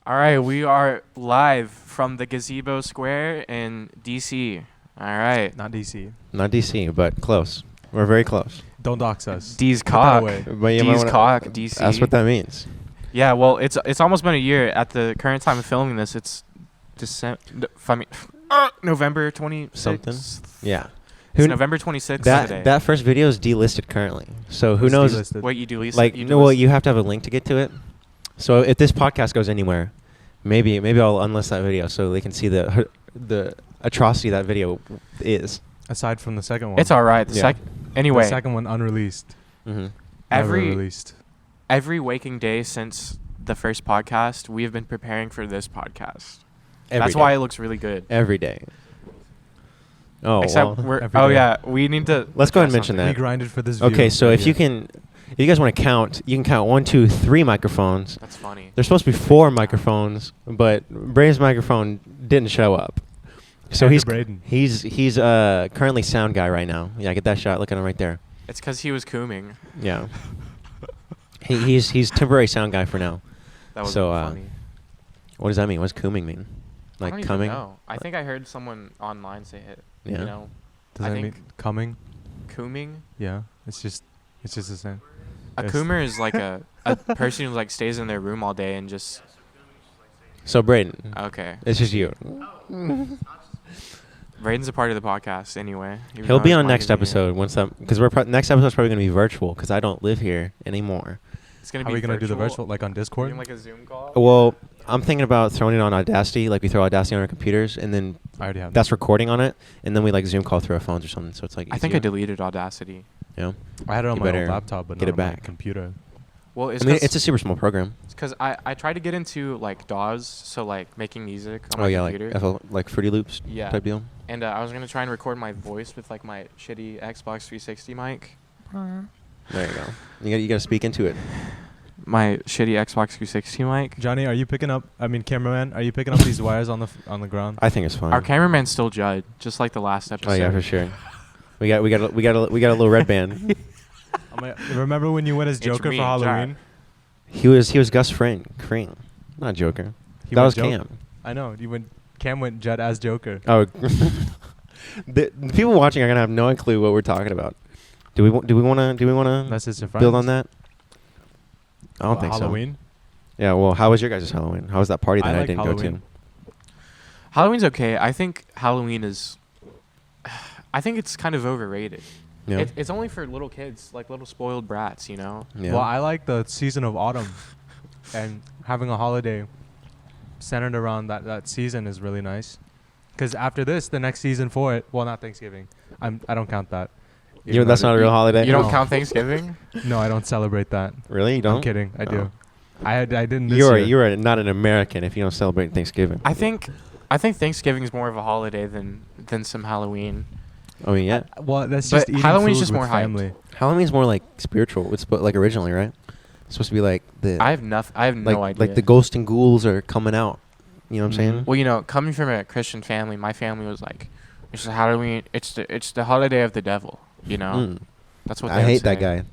All right, we are live from the Gazebo Square in DC. All right. Not DC. Not DC, but close. We're very close. Don't dox us. D's Put that cock. away. But you might D's wanna- cock, DC. That's what that means. Yeah, well, it's almost been a year. At the current time of filming this, it's November 26th. Something. Yeah. It's November 26th today. That first video is delisted currently. So who knows? Delisted. Wait, you do lease Like, no, well, you have to have a link to get to it. So if this podcast goes anywhere, maybe I'll unlist that video so they can see the atrocity that video is. Aside from the second one. It's all right. Anyway, The second one unreleased. Mm-hmm. Never released. every waking day since the first podcast, we have been preparing for this podcast. That's why it looks really good. Every day. Oh, Except well. Every day. yeah, we need to. Let's go ahead and address mention something. We that. grinded for this video. Okay, so if you guys want to count, you can count 1, 2, 3 microphones. That's funny. There's supposed to be 4 microphones, but Brayden's microphone didn't show up. So Hand to Brayden. he's currently sound guy right now. Yeah, get that shot. Look at him right there. It's because he was cooming. Yeah. he's temporary sound guy for now. That was So, funny. What does that mean? What's cooming mean? I Like don't even coming? know. I think I heard someone online say it. Yeah. You know, Does I that think mean coming? cooming. Yeah. It's just the same. A Yes. coomer is like a person who like stays in their room all day and just. So Brayden, Okay. it's just you. Brayden's a part of the podcast anyway. even He'll though be he's on not next even here. episode once that because next episode's probably gonna be virtual because I don't live here anymore. It's gonna How be. are we gonna do the virtual, like on Discord? Doing like a Zoom call. Well, I'm thinking about throwing it on Audacity, like we throw Audacity on our computers, and then I already have. that's recording on it, and then we like Zoom call through our phones or something. So it's like I think I easier. deleted Audacity. Yeah. I had it on You my better old laptop, but get not it on my back. computer. Well, it's I mean, it's a super small program. because I tried to get into like DAWs, so like making music on Oh my yeah, computer. like Fruity Loops Yeah. type deal. And I was gonna try and record my voice with like my shitty Xbox 360 mic. There you go. You got to speak into it. My shitty Xbox 360 mic. Johnny, are you picking up? I mean, cameraman, are you picking up these wires on the ground? I think it's fine. Our cameraman's still Judd, just like the last episode. Oh yeah, for sure. We got a little red band. Remember when you went as It's Joker me, for Halloween? He was Gus Fring, not Joker. He That went was Joker. Cam. I know. Cam went Judd as Joker. Oh, the people watching are gonna have no clue what we're talking about. Do we want to Message to friends. build on that? I don't What, think Halloween? so. Yeah. Well, how was your guys' Halloween? How was that party that I like didn't Halloween. go Halloween's okay. I think Halloween is. I think it's kind of overrated. to? Yeah. It's only for little kids, like little spoiled brats, you know. Yeah. Well, I like the season of autumn, and having a holiday centered around that season is really nice. Because after this, the next season for it, well, not Thanksgiving. I don't count that. That's not a real holiday. You don't No. count Thanksgiving? No, I don't celebrate that. Really? You don't? I'm kidding. I Oh. do. I didn't this year. You're not an American if you don't celebrate Thanksgiving. I think Thanksgiving is more of a holiday than some Halloween. I mean, yeah. Well, that's But just eating Halloween's food just with more hyped. family. Halloween's more like spiritual. It's like originally, right? It's supposed to be like the I have no idea. like the ghosts and ghouls are coming out. You know what I'm saying? Well, you know, coming from a Christian family, my family was like, "It's the Halloween. It's the holiday of the devil." You know, Mm. that's what I they would hate that say. guy.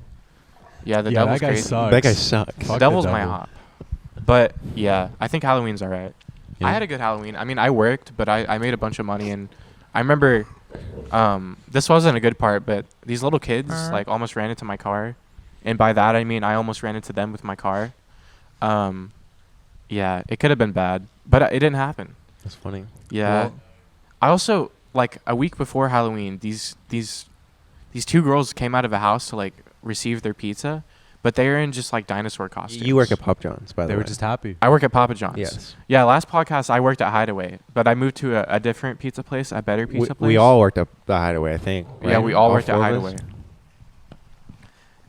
Yeah, the Yeah, devil's that guy crazy. sucks. That guy sucks. Fuck The the devil's my devil. hop. But yeah, I think Halloween's alright. Yeah. I had a good Halloween. I mean, I worked, but I made a bunch of money, and I remember this wasn't a good part, but these little kids like almost ran into my car, and by that I mean I almost ran into them with my car. Yeah, it could have been bad, but it didn't happen. That's funny. Yeah, Well- I also like a week before Halloween, these two girls came out of a house to like receive their pizza, but they were in just like dinosaur costumes. You work at Pop John's, by the They way. were just happy. I work at Papa John's. Yes. Yeah, last podcast I worked at Hideaway, but I moved to a different pizza place, a better pizza place. We all worked at the Hideaway, I think. Yeah, right? we all worked at 4 of us? Hideaway.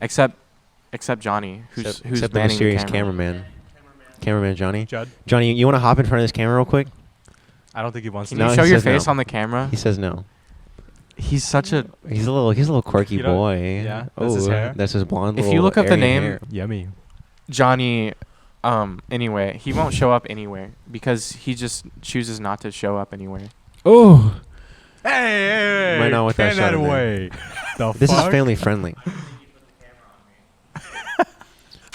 Except Johnny, who's Except the manning mysterious the camera. cameraman. Cameraman Johnny. Judd? Johnny, you want to hop in front of this camera real quick? I don't think he wants Can to. No, you show he your says face no. on the camera? He says no. He's such a. He's a little quirky You know- boy. yeah, that's his hair. That's his blonde. If you little look up the airy name- hair. Yummy. Johnny, anyway, he won't show up anywhere because he just chooses not to show up anywhere. Oh, Hey, Might not want that turn shot that in there. away. The this is fuck? family friendly.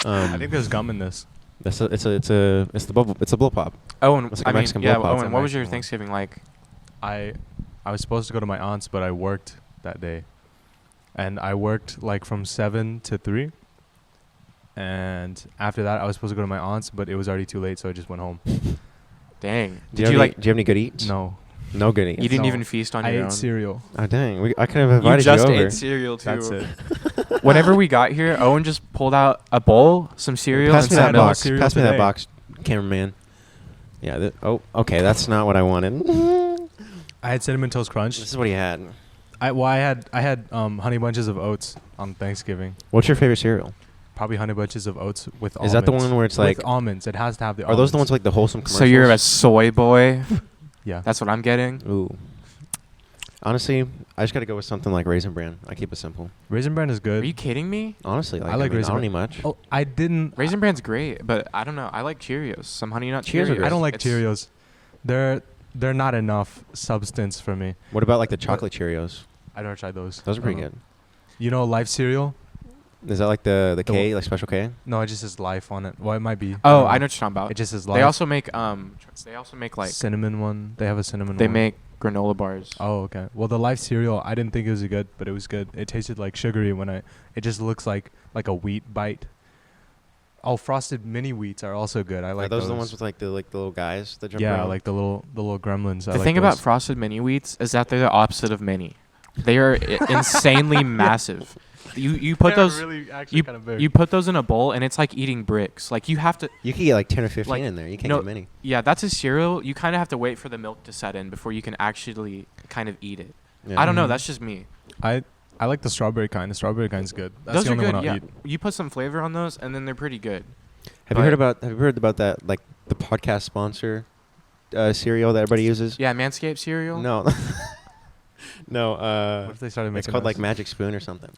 I think there's gum in this. It's the bubble. It's a blow pop. Owen, It's like a I mean, Mexican yeah, blow pop. Owen, what was your Mexican one. Thanksgiving like? I was supposed to go to my aunt's, but I worked that day, and I worked like from 7 to 3. And after that, I was supposed to go to my aunt's, but it was already too late, so I just went home. Dang. Do you have any good eats? No, No good eats. You didn't No. even feast on I your ate own. cereal. Oh dang! I could have You invited just you over. ate cereal too. That's it. Whenever we got here, Owen just pulled out a bowl, some cereal, Pass and me some that milk. box. cereal Pass me that today. box, cameraman. Yeah. Okay. That's not what I wanted. I had cinnamon toast crunch. This is what he had. I had honey bunches of oats on Thanksgiving. What's your favorite cereal? Probably honey bunches of oats with almonds. Is that the one where it's like? with almonds? It has to have the. Are those the ones almonds. like the wholesome commercials? So you're a soy boy. Yeah. That's what I'm getting. Ooh. Honestly, I just gotta go with something like Raisin Bran. I keep it simple. Raisin Bran is good. Are you kidding me? Honestly, like, I like I Raisin don't Bran. need much. Oh, I didn't. Raisin Bran's great, but I don't know. I like Cheerios. Some Honey Nut Cheerios are Cheerios. great. I don't like It's- Cheerios. They're not enough substance for me. What about like the chocolate Cheerios? I never tried those. Those are I pretty don't good. know. You know, Life cereal? Is that like the The K, like Special K? No, it just says Life on it. Well, it might be. Oh, don't I know what you're talking about. It just says Life. They also make like cinnamon one. They have a cinnamon they one. make granola bars. Oh, okay. Well, the Life cereal, I didn't think it was good, but it was good. It tasted like sugary when it just looks like a wheat bite. Oh, frosted mini wheats are also good. I like Are those the ones with like the little guys that jump yeah, around? like the little gremlins. The thing about frosted mini wheats is that they're the opposite of mini. They are insanely massive. You put those you put those in a bowl and it's like eating bricks. Like you have to. You can get like 10 or 15 like, in there. You can't no, get many. Yeah, that's a cereal. You kind of have to wait for the milk to set in before you can actually kind of eat it. Yeah. I don't know. Mhm. That's just me. I like the strawberry kind. The strawberry kind's good. That's Those the are only good. one I'll Yeah, eat. you put some flavor on those and then they're pretty good. Have you heard about that like the podcast sponsor cereal that everybody uses? Yeah, Manscaped cereal. No. No, What if they started making it's called like those? Magic Spoon or something.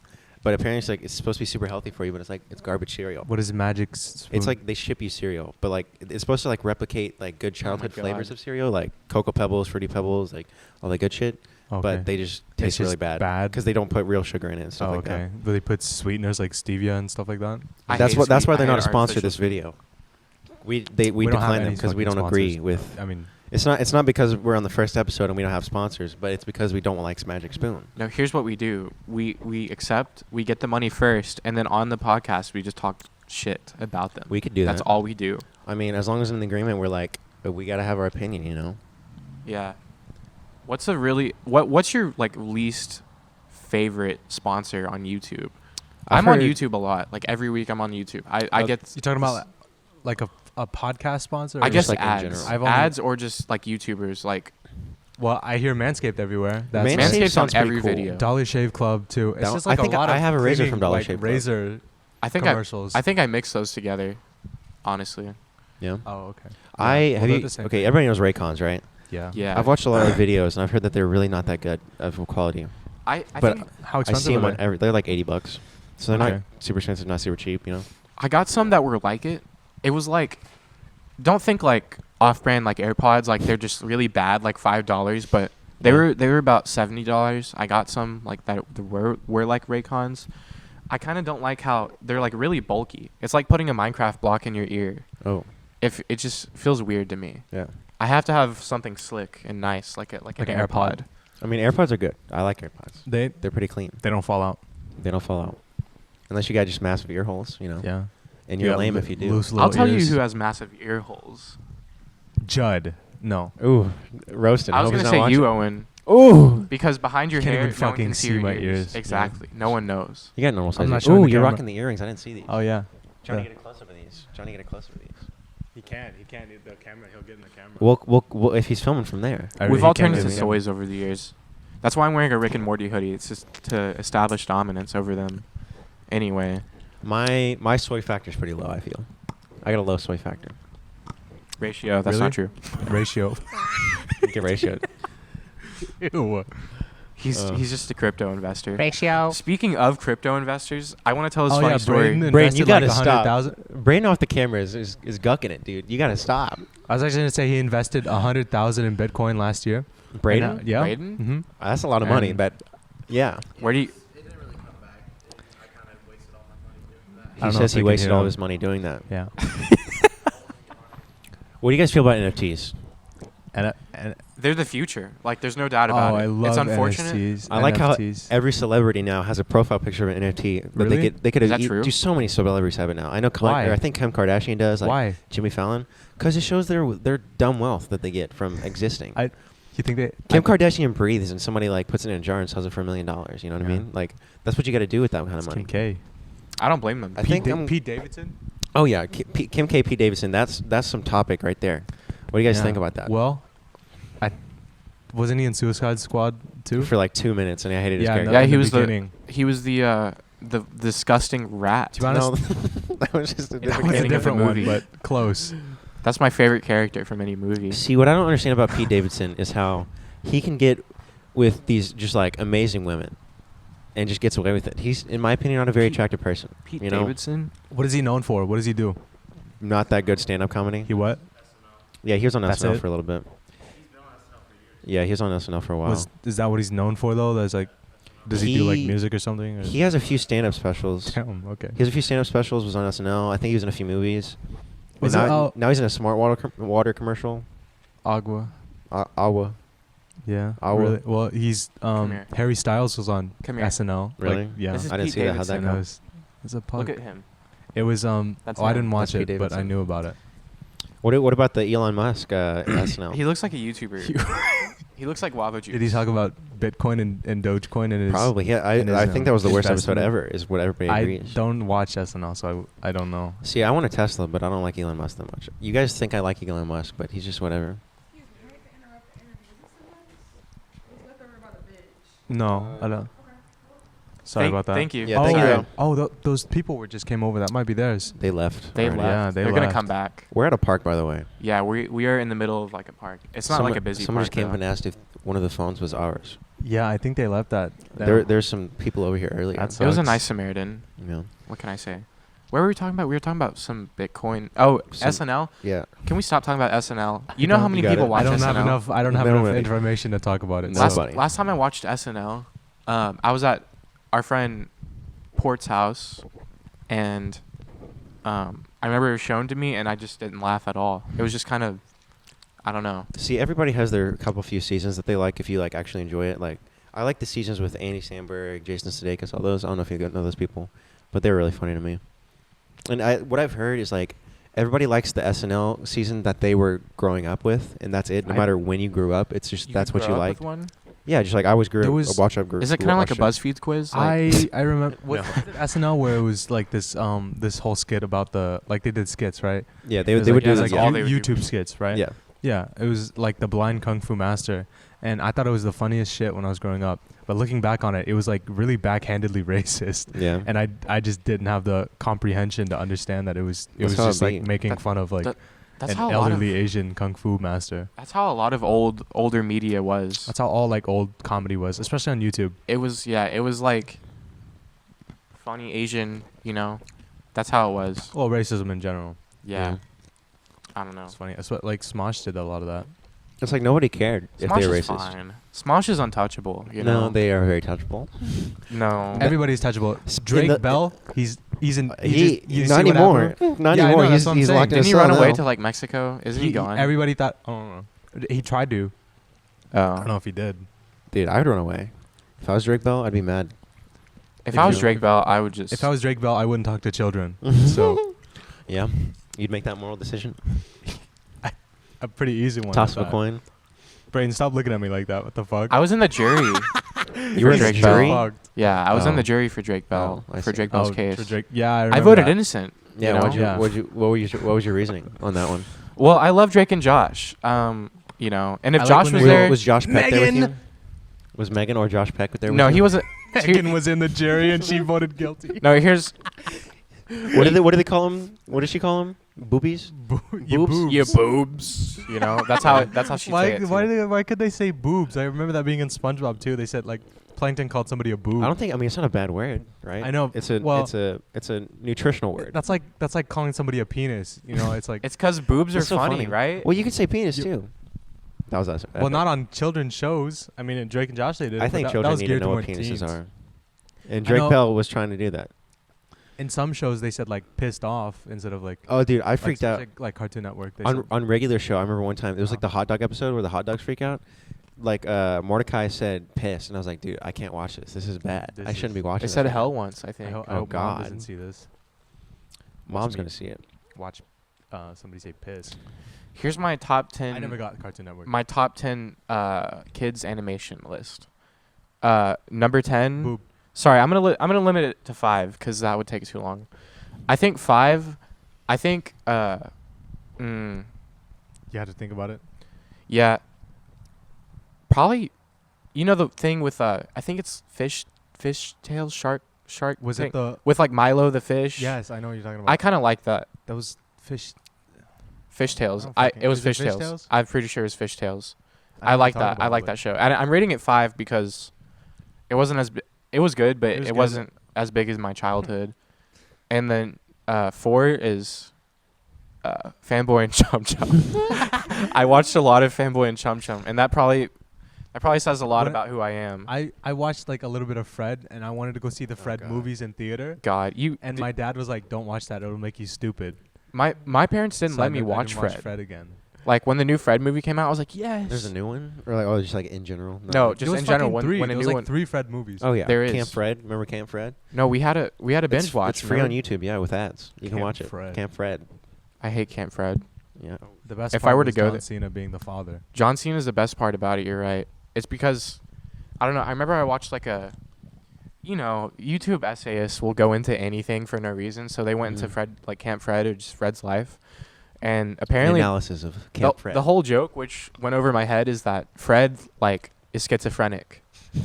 But apparently it's like it's supposed to be super healthy for you, but it's garbage cereal. What is Magic Spoon? It's like they ship you cereal, but like it's supposed to like replicate like good childhood flavors God. of cereal, like Cocoa Pebbles, Fruity Pebbles, like all that good shit. okay. But they just It's taste really just bad bad? because they don't put real sugar in it and stuff Oh, like okay. But they put sweeteners like stevia and stuff like that. I that. hate That's sweet- why I they're not a hate sponsor of artificial this sweet. video. We don't have decline them any because we fucking don't agree sponsors. with. I mean, It's not because we're on the first episode and we don't have sponsors, but it's because we don't like Magic Spoon. No, here's what we do. We accept. We get the money first, and then on the podcast we just talk shit about them. We could do That's that. all we do. I mean, as long as in the agreement, we're like, we gotta have our opinion, you know. Yeah. What's what's your like least favorite sponsor on YouTube? I'm on YouTube a lot. Like every week I'm on YouTube. I get you talking about like a podcast sponsor? I or guess like in ads. general? I've only- Ads or just like YouTubers like Well, I hear Manscaped everywhere. That's Manscaped right. Manscaped's on sounds pretty every cool. video. Dollar Shave Club too. It's Dol- just like I think a lot I of have a razor cleaning, from Dollar like Shave Club. razor I think commercials. I think I mix those together. Honestly. Yeah. Oh, okay. I Yeah, well, have they're you. the same Okay, thing. everybody knows Raycons, right? Yeah. Yeah. I've watched a lot of videos and I've heard that they're really not that good of quality. I but think How I expensive see them are on they? they're like $80, so they're Okay. not super expensive, not super cheap, you know. I got some that were like it. It was like, don't think like off-brand like AirPods. Like they're just really bad, like $5. But they were about $70. I got some like that were like Raycons. I kind of don't like how they're like really bulky. It's like putting a Minecraft block in your ear. Oh, If it just feels weird to me. yeah. I have to have something slick and nice, like an an AirPod. AirPod. I mean, AirPods are good. I like AirPods. They They're pretty clean. don't fall out. They don't fall out, unless you got just massive ear holes, you know. Yeah. And you're Yeah, lame li- if you do. loose I'll little tell ears. you who has massive ear holes. Judd. No. Ooh, roasted. I was hope he's gonna not say you, watching. Owen, Ooh, because behind your Can't hair, even no one fucking can see see your my ears. ears. Exactly. No one knows. you got normal size. not ears. showing Ooh, the you're camera. rocking the earrings. I didn't see these. Oh yeah. Trying Yeah. to get a close up of these. Trying to get a close up of these. He can't. The camera. He'll get in the camera. Well, if he's filming from there. We've all turned get into in the camera. soys over the years. That's why I'm wearing a Rick and Morty hoodie. It's just to establish dominance over them. Anyway, My soy factor is pretty low. I feel. I got a low soy factor. ratio. That's Really? not true. Ratio. Get ratioed. Ew. He's just a crypto investor. Ratio. Speaking of crypto investors, I want to tell this Oh funny yeah, story. Brayden Brayden, you invested gotta like stop. 100,000. Brain off the camera is gucking it, dude. You gotta stop. I was actually gonna say he invested 100,000 in Bitcoin last year. Braden, Yeah. Brayden? Mm-hmm. that's a lot of money, And- but yeah, Where do you? he I don't know says if he they can wasted hear all him. his money doing that. Yeah. What do you guys feel about NFTs? And They're the future. Like, there's no doubt about it. I love It's unfortunate. NFTs. I like how NFTs. every celebrity now has a profile picture of an NFT. That Really? they could Is that true? do. So many celebrities have it now. I know. Why? I think Kim Kardashian does. Like Why? Jimmy Fallon, because it shows their dumb wealth that they get from existing. You think they? Kim Kardashian breathes and somebody like puts it in a jar and sells it for $1 million. You know what I Yeah. mean? Like that's what you got to do with that kind of It's money. Kim K. I don't blame them. I think Pete Davidson. Oh yeah, Kim K. P. Davidson. That's some topic right there. What do you guys think about that? Well, wasn't he in Suicide Squad too? For like 2 minutes, and I hated his Yeah, character. Yeah, in he the was beginning. he was the disgusting rat. To be honest, No, that was just a That different was a beginning of the different one, movie. but close. That's my favorite character from any movie. See, what I don't understand about Pete Davidson is how he can get with these just like amazing women, and just gets away with it. He's, in my opinion, not a very attractive person. Pete you know, Davidson. What is he known for? What does he do? not that good stand-up comedy. He what? Yeah, he was on That's SNL it? for a little bit. Yeah, he was on SNL for a while. Is that what he's known for though? That's like, does he do like He- music or something? Or? He has a few stand-up specials. Damn, okay. He has a few stand-up specials. Was on SNL. I think he was in a few movies. Was And it now he's in a smart water commercial. Agua? Agua. Yeah. Agua. Really? Well, he's here. Harry Styles was on Come here. SNL. Really? Like, yeah. This is I didn't Pete see that. How'd that Davidson. go? It's a pug. Look at him. It was That's I him. didn't watch That's it, Pete but I Davidson. knew about it. What about the Elon Musk SNL? He looks like a YouTuber. He looks like Lava Juice. Did he talk about Bitcoin and Dogecoin in his? Probably. Yeah, in his, I think that was the worst episode investment? ever. Is what everybody I agrees. don't watch SNL, so I don't know. See, I want a Tesla, but I don't like Elon Musk that much. You guys think I like Elon Musk, but he's just whatever. No, I don't. Sorry about that. Thank you. Yeah, oh, thank you. yeah. Oh, those people just came over. That might be theirs. They left. They already. left. Yeah, they They're gonna left. come back. We're at a park, by the way. Yeah, we are in the middle of like a park. It's not like a busy Someone park. just came up though. and asked if one of the phones was ours. Yeah, I think they left that. There's some people over here earlier. That's It was a sucks. nice Samaritan. Yeah. What can I say? Where were we talking about? We were talking about some Bitcoin. Oh, Some- SNL. Yeah. Can we stop talking about SNL? You know how many got people it. watch I don't SNL? have enough. I don't have Nobody. enough information to talk about it. No. so- Nobody. Last time I watched SNL, I was at our friend Port's house, and I remember it was shown to me, and I just didn't laugh at all. It was just kind of, I don't know. See, everybody has their few seasons that they like if you like actually enjoy it. Like, I like the seasons with Andy Samberg, Jason Sudeikis, all those. I don't know if you know those people, but they're really funny to me. And what I've heard is like everybody likes the SNL season that they were growing up with, and that's it. No matter when you grew up, it's just that's what grew you up like. with one? Yeah, just like I always grew There up. was- Watch up. Is it kind of like a BuzzFeed quiz? Like, I remember No. SNL where it was like this this whole skit about the like they did skits, right? Yeah, It they was would like, do it was that. like all Yeah. they would do. YouTube skits, right? Yeah. Yeah, it was like the blind kung fu master, and I thought it was the funniest shit when I was growing up. But looking back on it, it was like really backhandedly racist, Yeah. and I just didn't have the comprehension to understand that it was That's how just it like be. making That- fun of like that- that's an how a lot of elderly Asian kung fu master. that's how a lot of older media was. That's how all like old comedy was, especially on YouTube. It was like funny Asian, you know. That's how it was. Well, racism in general. Yeah. I don't know. It's funny. That's what like Smosh did a lot of that. It's like nobody cared if Smosh they were is racist. fine. Smosh is untouchable. You No, know. they are very touchable. No. Everybody's touchable. S- in Drake the- Bell, he's in. He just, you not see what anymore. happened? Not Yeah, I anymore. know, that's what I'm He's saying. locked in a Didn't he cell run away now. to like Mexico? Isn't he gone? Everybody thought. I don't know. He tried to. I don't know if he did. Dude, I'd run away. If I was Drake Bell, I'd be mad. If If I was you- Drake Bell, I would just. If I was Drake Bell, I wouldn't talk to children. So Yeah, you'd make that moral decision. a pretty easy one. Toss at a that. coin. Brayden, stop looking at me like that. What the fuck? I was in the jury. You were in the Drake jury? Bell. Yeah, I was in Oh. the jury for Drake Bell. Oh, I for see. Drake Bell's Oh, case. for Drake. Yeah, I I remember voted that. innocent. Yeah, you know? what was your reasoning on that one? Well, I love Drake and Josh. You know, and if I like Josh when was they- there, Was Josh Peck there with Megan! you? Was Megan or Josh Peck there with no, you? he wasn't. Megan was in the jury and she voted guilty. No, here's What do they call him? What does she call him? Boobies? Your Boobs? boobs. your boobs. You know, that's how she Why? say it. too. Why could they say boobs? I remember that being in SpongeBob too. They said like Plankton called somebody a boob. I don't think. I mean, it's not a bad word, right? I know, It's a. well- it's a nutritional word. That's like calling somebody a penis. You know, it's like It's because boobs are It's so funny, right? Well, you could say penis You- too. That was us. well, not on children's shows. I mean, in Drake and Josh they did. I but think that children was need to geared know what toward penises teens. are. And I Drake know- Bell was trying to do that. in some shows they said like pissed off instead of like. Oh, dude, I freaked out. Like Cartoon Network. They On said, on regular show, I remember one time it was like the hot dog episode where the hot dogs freak out. Like Mordecai said piss, and I was like, dude, I can't watch this. This is bad. This I shouldn't be watching They this. said right hell now. once, I think. I Oh, hope Mom God. doesn't see this. Mom's me. gonna see it. Watch somebody say piss. Here's my top 10. I never got Cartoon Network. My top 10 kids animation list. Number 10. Boop. Sorry, I'm gonna limit it to 5 because that would take too long. I think 5. I think. You had to think about it. Yeah. Probably. You know the thing with I think it's fish tails shark Was thing, it the? with like Milo the fish. Yes, I know what you're talking about. I kind of like that. That was fish. Fish tails. I don't fucking- It was is it fish Fish tails. Tales? I'm pretty sure it was fish tails. know I what like you're that. talking I about, like but that show, and I'm rating it 5 because it wasn't as it was good, but It was it good. wasn't as big as my childhood. And then 4 is Fanboy and Chum Chum. I watched a lot of Fanboy and Chum Chum, and that probably says a lot When- about who I am. I watched like a little bit of Fred, and I wanted to go see the Fred God. movies in theater. God, And my dad was like, "Don't watch that; it'll make you stupid." my parents didn't So I let me didn't- I watch didn't Fred. again. Like when the new Fred movie came out, I was like, yes. There's a new one, or like just like in general. Not No, like- just There was in general. fucking three. When a There new was like one. 3 Fred movies. Oh yeah, There is. Camp Fred. Remember Camp Fred? No, we had a binge watch. It's free on remember? YouTube. Yeah, with ads. You can Camp watch it. Fred. Camp Fred. I hate Camp Fred. Yeah. The best. If part I were to was go John there- Cena being the father. John Cena is the best part about it. You're right. It's because I don't know. I remember I watched like YouTube essayists will go into anything for no reason. So they went into Mhm. Fred, like Camp Fred or just Fred's life, and apparently Analysis of Camp Fred. the whole joke, which went over my head, is that Fred like is schizophrenic.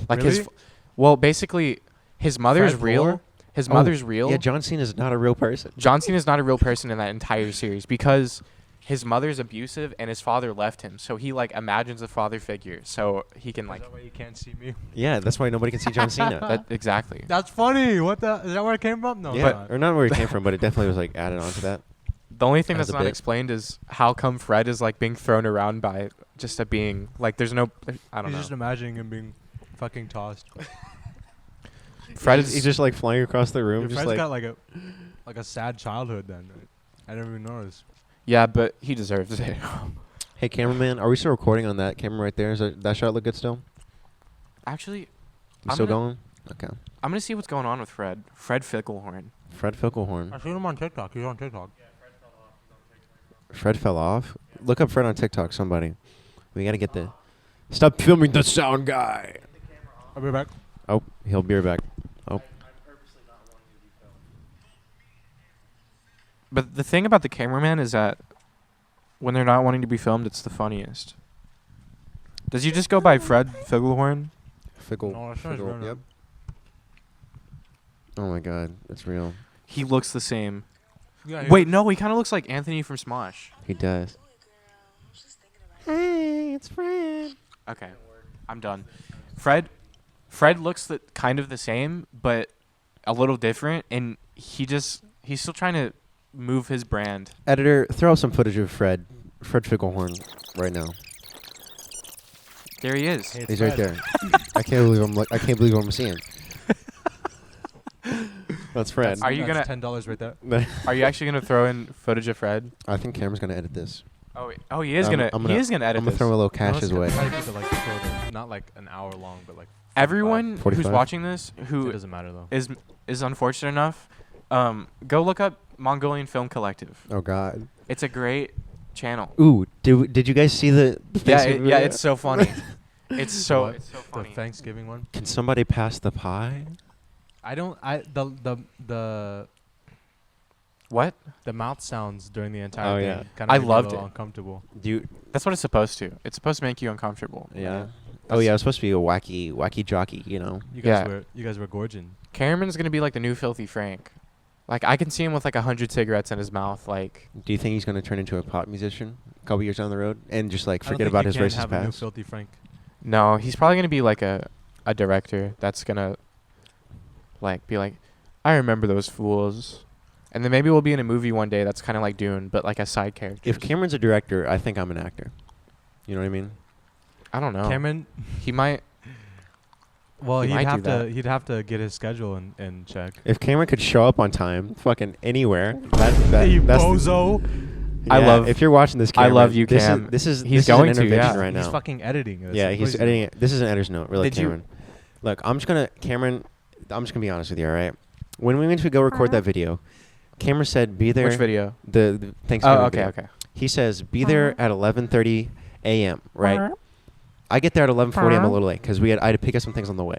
Like Really? well, basically his mother's Fred real. Lore? His Oh, mother's real. Yeah, John Cena is not a real person. John Cena is not a real person in that entire series because his mother's abusive and his father left him. So he like imagines a father figure so he can like Is that why you can't see me? Yeah, that's why nobody can see John Cena. that exactly. That's funny. What the? Is that where it came from? No, Yeah, it's or not where it came from, but it definitely was like added on to that. The only thing As that's a not bit. explained is how come Fred is like being thrown around by just a being. Like there's no I don't He's know. just imagining him being fucking tossed. Fred He's is just like flying across the room, Your just friend's like got like a sad childhood then. Right? I never even noticed. yeah, but he deserves it. Hey, cameraman, are we still recording on that camera right there? Is that shot look good still? Actually, We I'm still gonna- going? Okay. I'm gonna see what's going on with Fred. Fred Figglehorn. Fred Figglehorn. I seen him on TikTok. He's on TikTok. Fred fell off. Look up Fred on TikTok. Somebody. We gotta get the. Stop filming the sound guy. I'll be back. Oh, he'll be right back. Oh, But the thing about the cameraman is that when they're not wanting to be filmed, it's the funniest. Does he just go by Fred Figglehorn? Fickle. No, that's not his real name. Yep. Oh my God, it's real. He looks the same. Yeah, Wait, no, he kind of looks like Anthony from Smosh. He does. Hey, it's Fred. Okay, I'm done. Fred looks kind of the same, but a little different, and he's still trying to move his brand. Editor, throw up some footage of Fred Figglehorn right now. There he is. Hey, it's He's right Fred. there. I can't believe what I'm seeing. That's Fred. Are you That's gonna- $10 right there? Are you actually gonna throw in footage of Fred? I think Cameron's gonna edit this. Oh, he is I'm gonna. gonna- He is gonna edit I'm gonna this. throw a little No, cash it's his gonna way. try to keep it, like, short, not like an hour long, but like 45. Everyone who's 45? watching this, It who doesn't matter though. is unfortunate enough, go look up Mongolian Film Collective. Oh God. It's a great channel. Ooh, did you guys see the? Yeah, Thanksgiving video? it's so funny. It's so What? it's so The funny. Thanksgiving one. Can somebody pass the pie? I don't. The What? mouth sounds during the entire Oh, thing yeah. kind I of loved it. uncomfortable. Do you? That's what it's supposed to. It's supposed to make you uncomfortable. Yeah. Oh yeah, it's supposed to be a wacky jockey. You know. You guys were gorging. Cameron's gonna be like the new Filthy Frank. Like I can see him with like 100 cigarettes in his mouth. Like Do you think he's gonna turn into a pop musician a couple years down the road and just like I don't forget think about you his can racist have a new past? Filthy Frank. no, he's probably gonna be like a director that's gonna like be like, I remember those fools, and then maybe we'll be in a movie one day that's kind of like Dune, but like a side character. If Cameron's a director, I think I'm an actor. You know what I mean? I don't know. Cameron, He might. Well, He he'd might do have to that. he'd have to get his schedule and check. If Cameron could show up on time, fucking anywhere, that's bozo. I love- If you're watching this, I Cameron, love you, this Cam. Is, this is He's this going is an to, yeah. intervention right now. He's fucking editing this. Yeah, What he's is he editing doing? it. This is an editor's note, really, Did you- Cameron. Look, I'm just gonna be honest with you, all right? When we went to go record that video, Cameron said, "Be there." Which video? The Thanksgiving. Oh, okay, video. okay. He says, "Be there at 11:30 a.m." Right? I get there at 11:40. I'm a little late because I had to pick up some things on the way.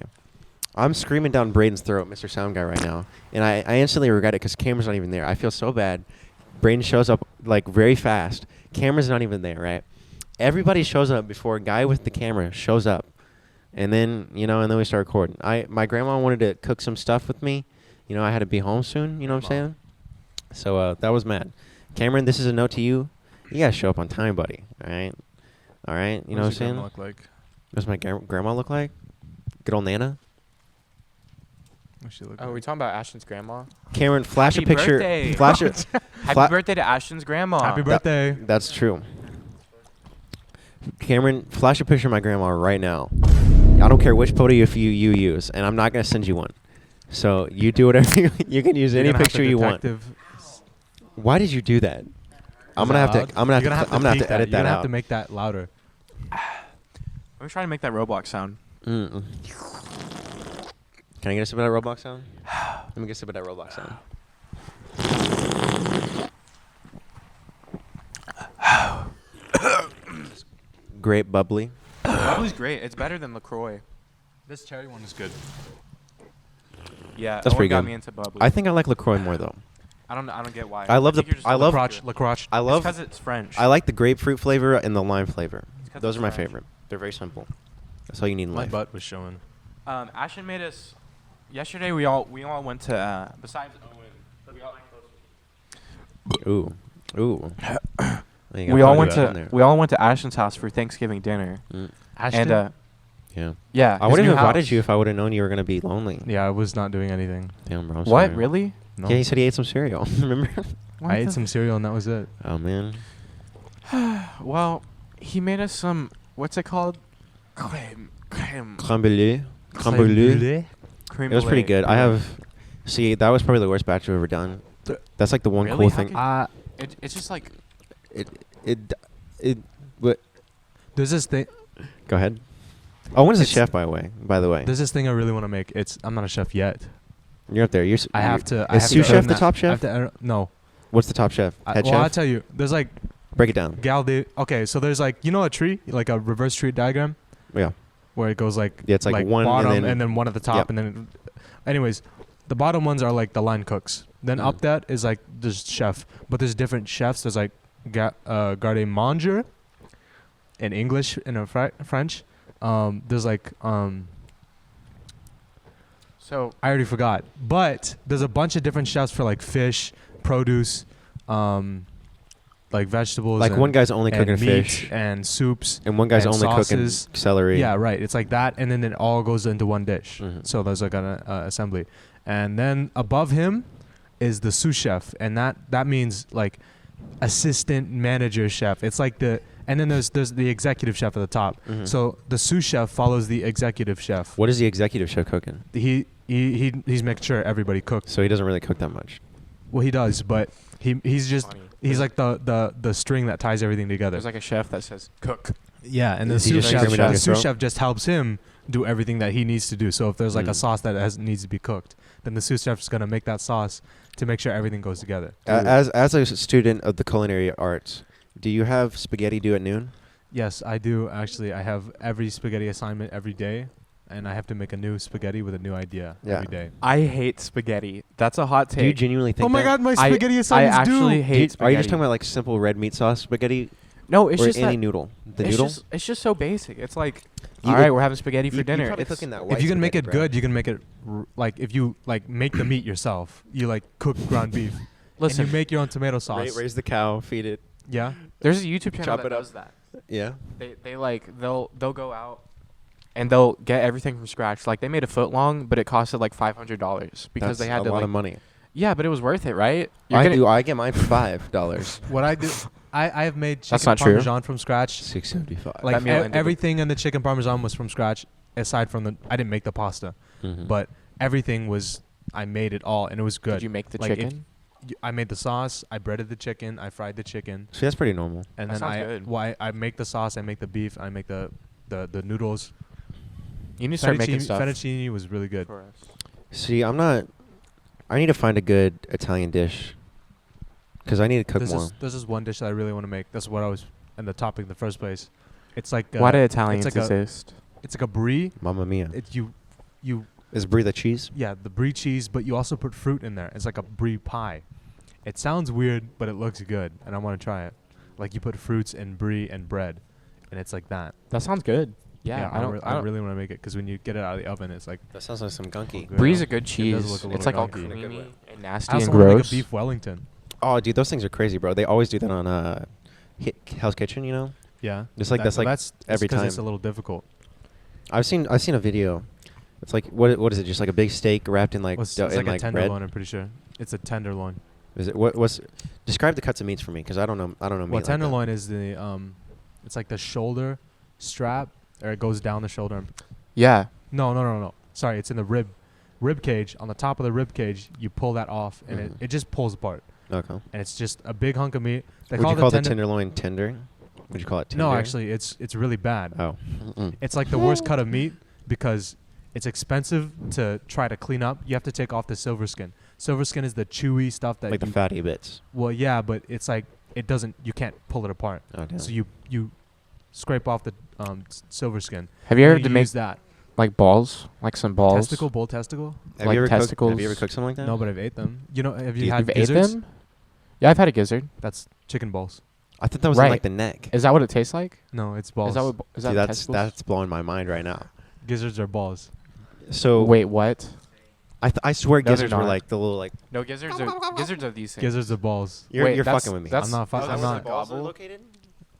I'm screaming down Brayden's throat, Mr. Sound Guy, right now, and I instantly regret it because Cameron's not even there. I feel so bad. Brayden shows up like very fast. Cameron's not even there, right? Everybody shows up before a guy with the camera shows up, and then and then we start recording. My grandma wanted to cook some stuff with me. I had to be home soon. You know what I'm saying? So that was mad. Cameron, this is a note to you. You gotta show up on time, buddy. All right. You know what I'm saying? Look like? What's my grandma look like? Good old Nana. What's she look Oh, are we like? talking about Ashton's grandma? Cameron, flash Happy a picture. birthday. Flash a. Happy birthday to Ashton's grandma. Happy birthday. That's true. Cameron, flash a picture of my grandma right now. I don't care which photo you use, and I'm not gonna send you one. So you do whatever you can use You're any gonna have picture to you want. Why did you do that? I'm gonna have to You're edit gonna that have to out. make that louder. Let me try to make that Roblox sound. Mm-mm. Can I get a sip of that Roblox sound? Let me get a sip of that Roblox sound. Great bubbly. Bubbly's great. It's better than LaCroix. This cherry one is good. Yeah, That's Owen pretty got good. me into bubbly. I think I like LaCroix more though. I don't get why. I love think the- you're just I love- Lacroche. I love. because it's French. I like the grapefruit flavor and the lime flavor. 'cause Those it's are my French. favorite. They're very simple. That's all you need in My life. butt was showing. Ashton made us. Yesterday we all went to besides Owen. Ooh. We all went to Ashton's house for Thanksgiving dinner. Ashton? And Yeah. yeah, I his would have new invited house. you if I would have known you were gonna be lonely. Yeah, I was not doing anything. Damn, bro. I'm What sorry. really? No. Yeah, he said he ate some cereal. Remember? I ate some cereal and that was it. Oh man. Well, he made us some. What's it called? Creme. Crème brûlée. Crème brûlée. Creme It was pretty brulee. good. I have. See, that was probably the worst batch I've ever done. That's like the one Really? cool How thing. could- It's just like It. What? There's this thing. Go ahead. Owen's a It's- chef, by the way. There's this thing I really want to make. I'm not a chef yet. You're up there. I have to. I Is have sous to chef earn the that. top I chef? have to no. What's the top chef? Head Well, I'll chef. tell you. There's like Break it down. Okay, so there's like a tree, like a reverse tree diagram Yeah. where it goes like Yeah, it's like one and bottom then- one at the top Yep. and then. Anyways, the bottom ones are like the line cooks. Then Mhm. up that is like there's chef, but there's different chefs. There's like garde manger in English and in French. There's like so. I already forgot, but there's a bunch of different chefs for like fish, produce, like vegetables. Like and, one guy's only and cooking meat fish, and soups. and one guy's and only sauces. cooking celery. Yeah, right. It's like that, and then it all goes into one dish. Mhm. So there's like an assembly, and then above him is the sous chef, and that means like assistant manager chef. It's like and then there's the executive chef at the top. Mhm. So the sous chef follows the executive chef. What is the executive chef cooking? He's making sure everybody cooks. So he doesn't really cook that much. Well, he does, but he's just Funny. he's like the string that ties everything together. There's like a chef that says cook. Yeah, and the Is he sous just chef, screaming down the your sous throat? chef just helps him do everything that he needs to do. So if there's like a Mm. sauce that needs to be cooked, then the sous chef is gonna make that sauce to make sure everything goes together. As a student of the culinary arts, do you have spaghetti due at noon? Yes, I do actually. I have every spaghetti assignment every day, and I have to make a new spaghetti with a new idea Yeah. every day. I hate spaghetti. That's a hot Do you take. genuinely think? Oh my that? god, my I- spaghetti I assignments actually do. hate spaghetti. Are you just talking about like simple red meat sauce spaghetti, No, it's or just any that noodle? The it's noodle. It's just so basic. It's like, You all would- right, we're having spaghetti for You dinner. probably It's- cooking that white If you can make it spaghetti, bro. good, you can make it like if you like make the meat yourself. You like cook ground beef. Listen, and you make your own tomato sauce. Raise the cow, feed it. Yeah. there's a YouTube channel Chop that it up. does that. Yeah. They'll go out and they'll get everything from scratch. Like they made a foot long, but it costed like $500 because That's they had a to lot like. of money. Yeah, but it was worth it, right? I get mine for $5. What I do, I have made That's chicken not true. parmesan from scratch. $6.75. Like That meal ended everything in the chicken parmesan was from scratch. aside from I didn't make the pasta, Mhm. but everything was, I made it all, and it was good. Did you make the Like, if chicken? I made the sauce, I breaded the chicken, I fried the chicken, See, that's pretty normal. and That then sounds good. I make the sauce, I make the beef, I make the noodles. You need to start making Fettuccine- stuff Fettuccine was really good. for us. See, I'm not. I need to find a good Italian dish. Because I need to cook more. This is one dish that I really want to make. That's what I was in the topic in the first place. It's like Why do Italians it's like exist? it's like a brie. Mamma mia. You Is brie the cheese? yeah, the brie cheese, but you also put fruit in there. It's like a brie pie. It sounds weird, but it looks good, and I want to try it. Like you put fruits and brie and bread, and it's like that. That sounds good. Yeah, I don't. really want to make it because when you get it out of the oven, it's like That sounds like some gunky. good. Brie's a good It does cheese. look a It's little like all gunky. creamy and I nasty also and want to make a gross. beef Wellington. Oh, dude, those things are crazy, bro. They always do that on Hell's Kitchen, you know? Yeah, It's like that's like every it's 'cause time. it's a little difficult. I've seen a video. It's like what is it? Just like a big steak wrapped in like It's dough, like in a like bread. tenderloin. I'm pretty sure it's a tenderloin. Is it what's? Describe the cuts of meats for me, because I don't know. I don't know meat. Well, like that. tenderloin is the it's like the shoulder strap, or it goes down the shoulder. Yeah. No. Sorry, it's in the rib cage. On the top of the rib cage, you pull that off, and Mhm. it just pulls apart. Okay. And it's just a big hunk of meat. They Would you call the tender- tenderloin tender? Would you call it tender? No, actually, it's really bad. Oh. Mm-mm. It's like the worst cut of meat because it's expensive to try to clean up. You have to take off the silver skin. Silver skin is the chewy stuff that Like the you, fatty bits. well, yeah, but it's like it doesn't. You can't pull it apart. Oh, damn. So you scrape off the silver skin. Have you ever And to make use that like balls, like some balls? bull testicle? Have like you ever cooked? Have testicles? you ever cooked something like that? No, but I've ate them. You know, have you You- had You've ate gizzards? them? Yeah, I've had a gizzard. That's chicken balls. I thought that was in Right. like the neck. Is that what it tastes like? No, it's balls. Is that what? Is that Dude, testicles? that's blowing my mind right now. Gizzards are balls. So Wait, what? I swear No, they're gizzards were not. like the little like. No, gizzards are these things. Gizzards are balls. You're Wait, that's- fucking with me. that's- I'm not. Oh, I'm not. balls are located?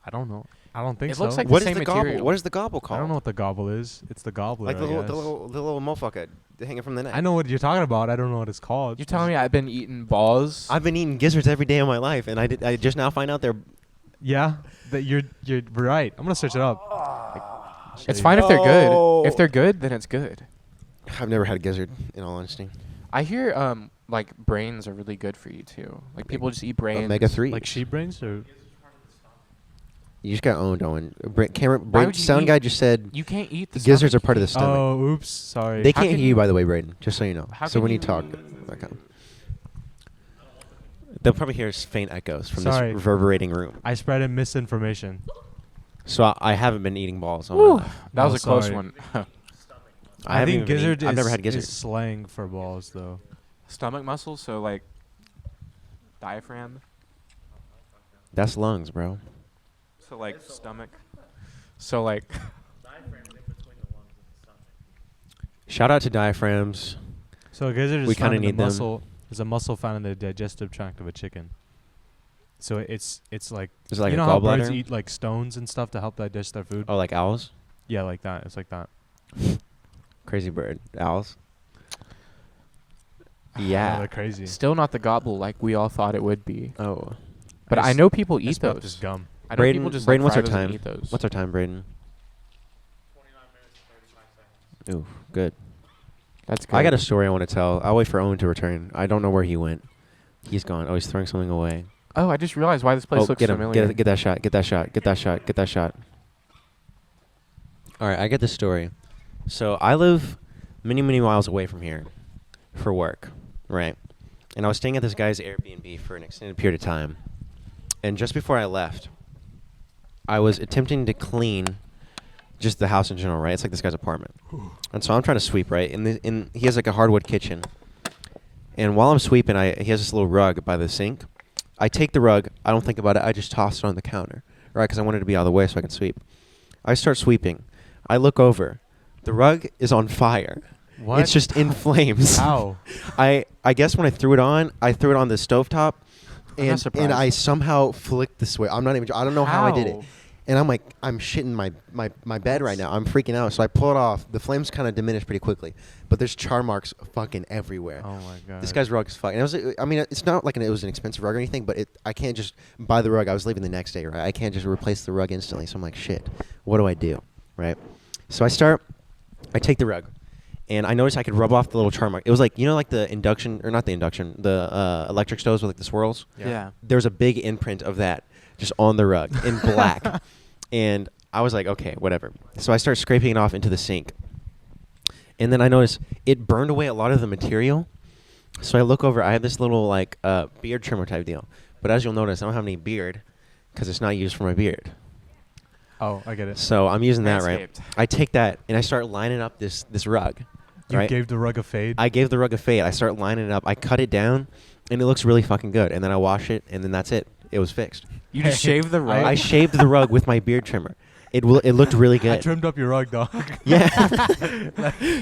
I don't know. I don't think It so. looks like What the is same the gobble? material. What is the gobble called? I don't know what the gobble is. It's the gobbler. Like the I little, guess. the little motherfucker hanging from the neck. I know what you're talking about. I don't know what it's called. You're telling me I've been eating balls? I've been eating gizzards every day of my life, and I just now find out they're. Yeah, that you're right. I'm gonna search it up. It's fine if they're good. Oh. If they're good, then it's good. I've never had a gizzard, in all honesty. I hear like brains are really good for you too. Like people just eat brains. Omega-3. Like sheep brains, or You just got owned, Owen. Why would you Sound eat- guy just said You can't eat the gizzards are stomach. part of the stomach. oh, oops, sorry. They How can't can hear you, you- by the way, Brayden. Just so you know. How So can when you you- talk, okay. They'll probably hear faint echoes from Sorry. this reverberating room. I spread misinformation. So I haven't been eating balls. All Whew, my life. that was Oh, a close sorry. one. I haven't think even gizzard eaten- I've never had is gizzard. slang for balls, though. Stomach muscles, so like diaphragm, That's lungs, bro. so like stomach, so like Shout out to diaphragms. So a gizzard is We found kinda in the need them. muscle. Is a muscle found in the digestive tract of a chicken. So it's like Is it like you a know how birds gallbladder? eat like stones and stuff to help digest their food. Oh, like owls? Yeah, like that. It's like that. Crazy bird. Owls? Oh, Yeah. they're crazy. still not the gobble like we all thought it would be. Oh. But I just- know people I eat smelled this those. gum. I know people Brayden, just Brayden, like what's fry our those and time? eat those. What's our time, Brayden? Ooh, good. That's good. I got a story I want to tell. I'll wait for Owen to return. I don't know where he went. He's gone. Oh, he's throwing something away. Oh, I just realized why this place Oh, looks get him. familiar. Get that shot. Get that shot. Get that shot. Get that shot. All right, I get the story. So I live many, many miles away from here for work, right? And I was staying at this guy's Airbnb for an extended period of time. And just before I left, I was attempting to clean just the house in general, right? It's like this guy's apartment. And so I'm trying to sweep, right? And he has like a hardwood kitchen. And while I'm sweeping, he has this little rug by the sink. I take the rug. I don't think about it. I just toss it on the counter, right? Because I wanted to be out of the way so I can sweep. I start sweeping. I look over. The rug is on fire. What? It's just in flames. How? I guess when I threw it on the stovetop, I'm not and surprised. I somehow flicked the switch. I don't know how I did it. How? And I'm like, I'm shitting my bed right now. I'm freaking out. So I pull it off. The flames kind of diminish pretty quickly, but there's char marks fucking everywhere. Oh my god. This guy's rug is fucking. I mean, it's not like it was an expensive rug or anything, but I can't just buy the rug. I was leaving the next day, right? I can't just replace the rug instantly. So I'm like, shit, what do I do, right? So I start I take the rug, and I noticed I could rub off the little char mark. It was like, you know, like the induction, or not the induction, the electric stoves with like the swirls. Yeah. There's a big imprint of that just on the rug in black. And I was like, okay, whatever. So I start scraping it off into the sink. And then I noticed it burned away a lot of the material. So I look over. I have this little like beard trimmer type deal. But as you'll notice, I don't have any beard because it's not used for my beard. Oh, I get it. So I'm using that, right? Manscaped. I take that and I start lining up this rug. You right? gave the rug a fade. I gave the rug a fade. I start lining it up. I cut it down, and it looks really fucking good. And then I wash it, and then that's it. It was fixed. You just shaved the rug. I shaved the rug with my beard trimmer. It looked really good. I trimmed up your rug, dog. Yeah.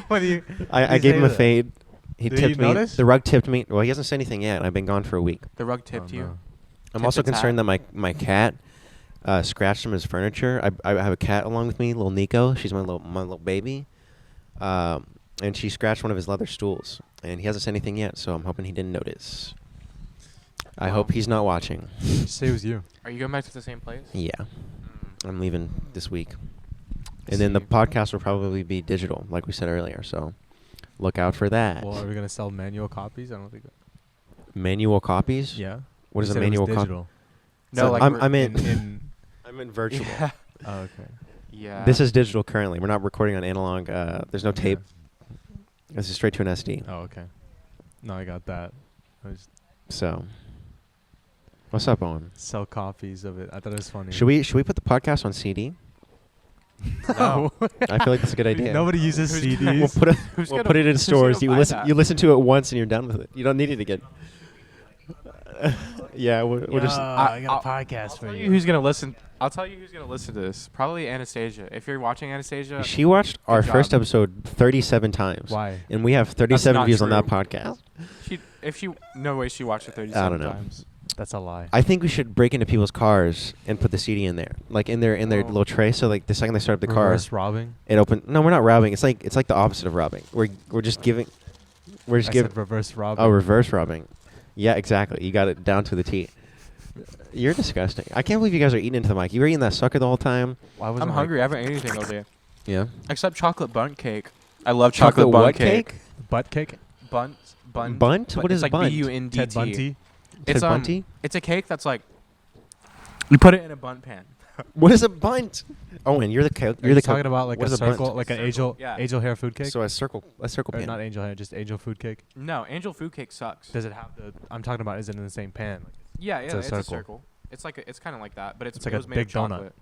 What do you? I gave him a fade. He Did tipped he me. notice? The rug tipped me. Well, he hasn't said anything yet. I've been gone for a week. The rug tipped you. no. I'm Tipped also its concerned hat. that my cat scratched him his furniture. I have a cat along with me, little Nico. She's my little baby. And she scratched one of his leather stools. And he hasn't said anything yet, so I'm hoping he didn't notice. I Wow. hope he's not watching. Just say it was you. Are you going back to the same place? Yeah. Mm. I'm leaving this week. And then the See. podcast will probably be digital, like we said earlier. So look out for that. Well, are we gonna sell manual copies? I don't think. Manual copies? Yeah. What is You a said it was manual copy? digital. No, So like I'm we're- in. I'm in virtual. Yeah. Oh, okay. Yeah. This is digital currently. We're not recording on analog. There's no Yeah. tape. This is straight to an SD. Oh, okay. No, I got that. I just So, what's up, Owen? sell copies of it. I thought it was funny. Should we put the podcast on CD? No. I feel like that's a good idea. Nobody uses Who's CDs. gonna- We'll put it. Who's We'll gonna- put it in who's stores. gonna You buy listen. that? You listen to it once and you're done with it. You don't need it again. Yeah, we'll just. I got a I'll podcast for tell you. you who's gonna listen. I'll tell you who's gonna listen to this. Probably Anastasia. If you're watching Anastasia, She watched our job. first episode 37 times. Why? And we have 37 not views on that true. podcast. no way she watched it 37 know. times. That's a lie. I think we should break into people's cars and put the CD in there, like in their Oh. little tray. So like the second they start up the car, Reverse robbing. it open. No, we're not robbing. It's like the opposite of robbing. We're just giving. We're just I giving. said reverse robbing. Oh, reverse robbing. Yeah, exactly. You got it down to the T. You're disgusting. I can't believe you guys are eating into the mic. You were eating that sucker the whole time. Why was I'm hungry. I haven't ate anything all day Yeah. except chocolate bundt cake. I love chocolate, what bundt cake. butt cake? Bunt. Bunt? But What it's is like bunt? BUNDT. Ted Bundy. It's Ted Bundy? It's a cake that's like you put it in a bundt pan. What is a bunt? Owen, you're the Are you're you the talking about like what a is a bunt? circle, like an Circle, angel, yeah. angel hair food cake? So a circle Or pan. not angel hair, just angel food cake. No, angel food cake sucks. Does it have the? I'm talking about. Is it in the same pan? Yeah, It's yeah, a it's a circle. circle. It's like it's kind of like that, but it's It's like it a was made big of donut. chocolate.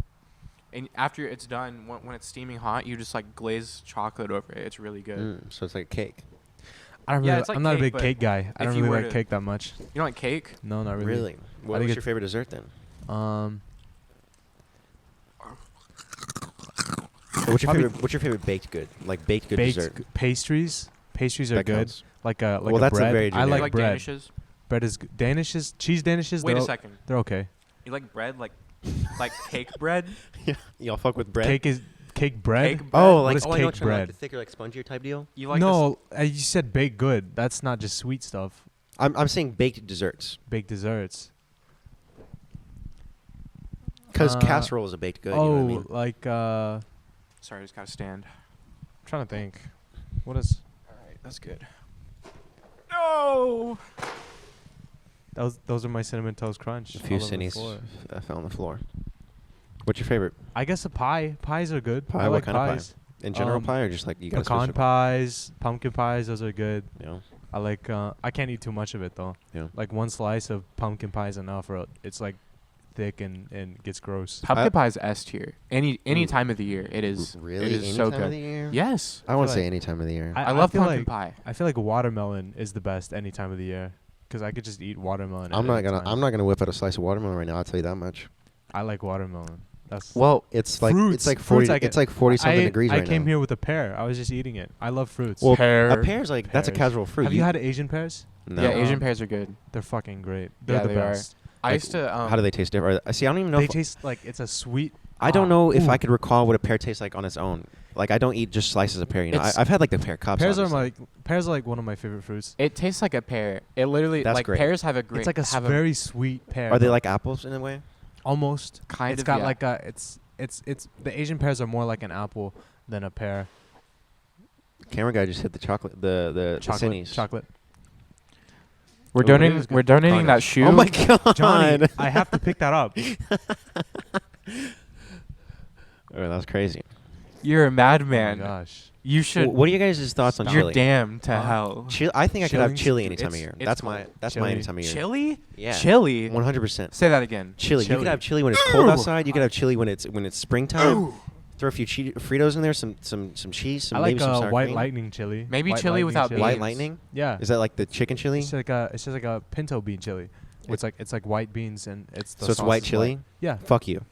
And after it's done, when it's steaming hot, you just like glaze chocolate over it. It's really good. So it's like a cake. I don't Yeah, really. it's like I'm not a cake, big but cake guy. I if don't you really were like to- cake that much. You don't like cake? No, not really. Really? What think was your it's- favorite dessert then? What's your Probably- favorite? What's your favorite baked good? Like baked good Baked dessert. Pastries. Pastries are That good. counts. Like a Well, a that's a bread. very I generic- like you like bread. danishes? Bread is good. Danishes, cheese danishes. Wait they're a o- second. They're okay. You like bread like cake bread? Yeah. Y'all fuck with bread. Cake is cake bread. Cake bread? Oh, What like is I know cake what you're talking about, bread? the thicker, like spongier type deal. You like no, you said baked good. That's not just sweet stuff. I'm saying baked desserts Baked desserts. because Uh, casserole is a baked good. You know what I mean? like Sorry, I just gotta stand. I'm trying to think. What is All right, that's good. No. those are my cinnamon toast crunch. A few all over the cinnies floor. fell on the floor. What's your favorite? I guess a pie. Pies are good. Pie? I What like kind of pie? pies. In general Um, pie or just like you got Pecan pies, pumpkin pies. Those are good. You know? I like. I can't eat too much of it though. Yeah. Like one slice of pumpkin pie is enough, or it's like thick and gets gross. Pumpkin pie is S tier. Any Ooh. time of the year, it is. Really? It is Any so time of good. the year? Yes. I won't feel say like- any time of the year. I love feel pumpkin like, pie. I feel like watermelon is the best any time of the year, because I could just eat watermelon. I'm at not any gonna. time. I'm not gonna whip out a slice of watermelon right now. I'll tell you that much. I like watermelon. That's Well, It's like Fruits. it's like Fruits 40. I get- It's like 40 something degrees I right now. came here with a pear. I was just eating it. I love fruits. Well, Pear. a pear's like that's a Pears. casual fruit. Have you had Asian pears? No. yeah, Asian Um, pears are good. They're fucking great. They're Yeah, the they are. best. I Like, used to. How do they taste different? See, I don't even know. They If, taste like it's a sweet. I don't know if Ooh. I could recall what a pear tastes like on its own. Like I don't eat just slices of pear. You know, It's- I've had like the pear cups. Pears are obviously. pears are like one of my favorite fruits. It tastes like a pear. It literally That's like great. pears have a great. It's like a have very sweet pear. Are they but like apples in a way? almost Kind It's of, got yeah. like a. It's the Asian pears are more like an apple than a pear. Camera guy just hit the chocolate, the Chocolate. Cinnies. Chocolate. We're Oh, what donating. is We're it? donating Oh, that shoe. Oh my god, Johnny, I have to pick that up. Oh, that was crazy. You're a Oh madman. my gosh. You should. What are you guys' thoughts on You're chili? damned to hell. I think I could have Chili's- chili any time of it's- year. it's That's cold. my Chili. any time of year. Chili? Yeah. Chili. 100%. Say that again. Chili. You Chili. could have chili when it's cold outside. You could have chili when it's springtime. Throw a few Fritos in there, some cheese, some I maybe like some sour white cream. lightning chili. Maybe White chili lightning without chili. White beans. lightning. Yeah. Is that like the chicken chili? It's just like a pinto bean chili. It's like white beans and it's the So it's sauce white is chili? white. Yeah. Fuck you.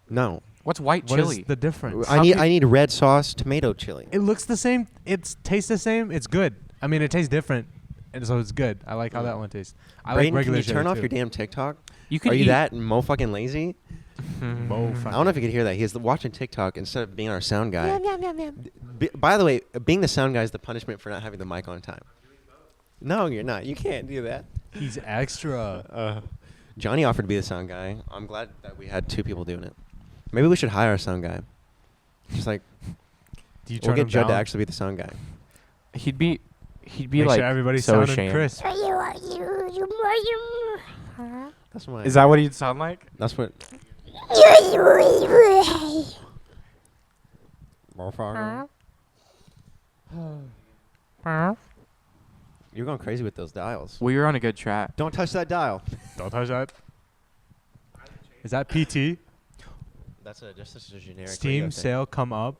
No. What's white What is chili? the difference? I need red sauce tomato chili. It looks the same. It tastes the same. It's good. I mean, it tastes different, and so it's good. I like how that one tastes. I like Brayden, regular can you chili turn off too. your damn TikTok? You could Are you eat- that mo fucking lazy? Mo I don't know if you could hear that. He's watching TikTok instead of being our sound guy. By the way, being the sound guy is the punishment for not having the mic on time. No, you're not. You can't do that. He's extra. Johnny offered to be the sound guy. I'm glad that we had two people doing it. Maybe we should hire a sound guy. Just like Do you we'll turn get him Judd to down? actually be the sound guy. He'd be Make like sure everybody so sounded ashamed. crisp. That's what. Is that what he'd sound like? That's what. You're going crazy with those dials. We were on a good track. Don't touch that dial. Don't touch that. Is that PT? That's just a generic. radio Steam thing. sale come up.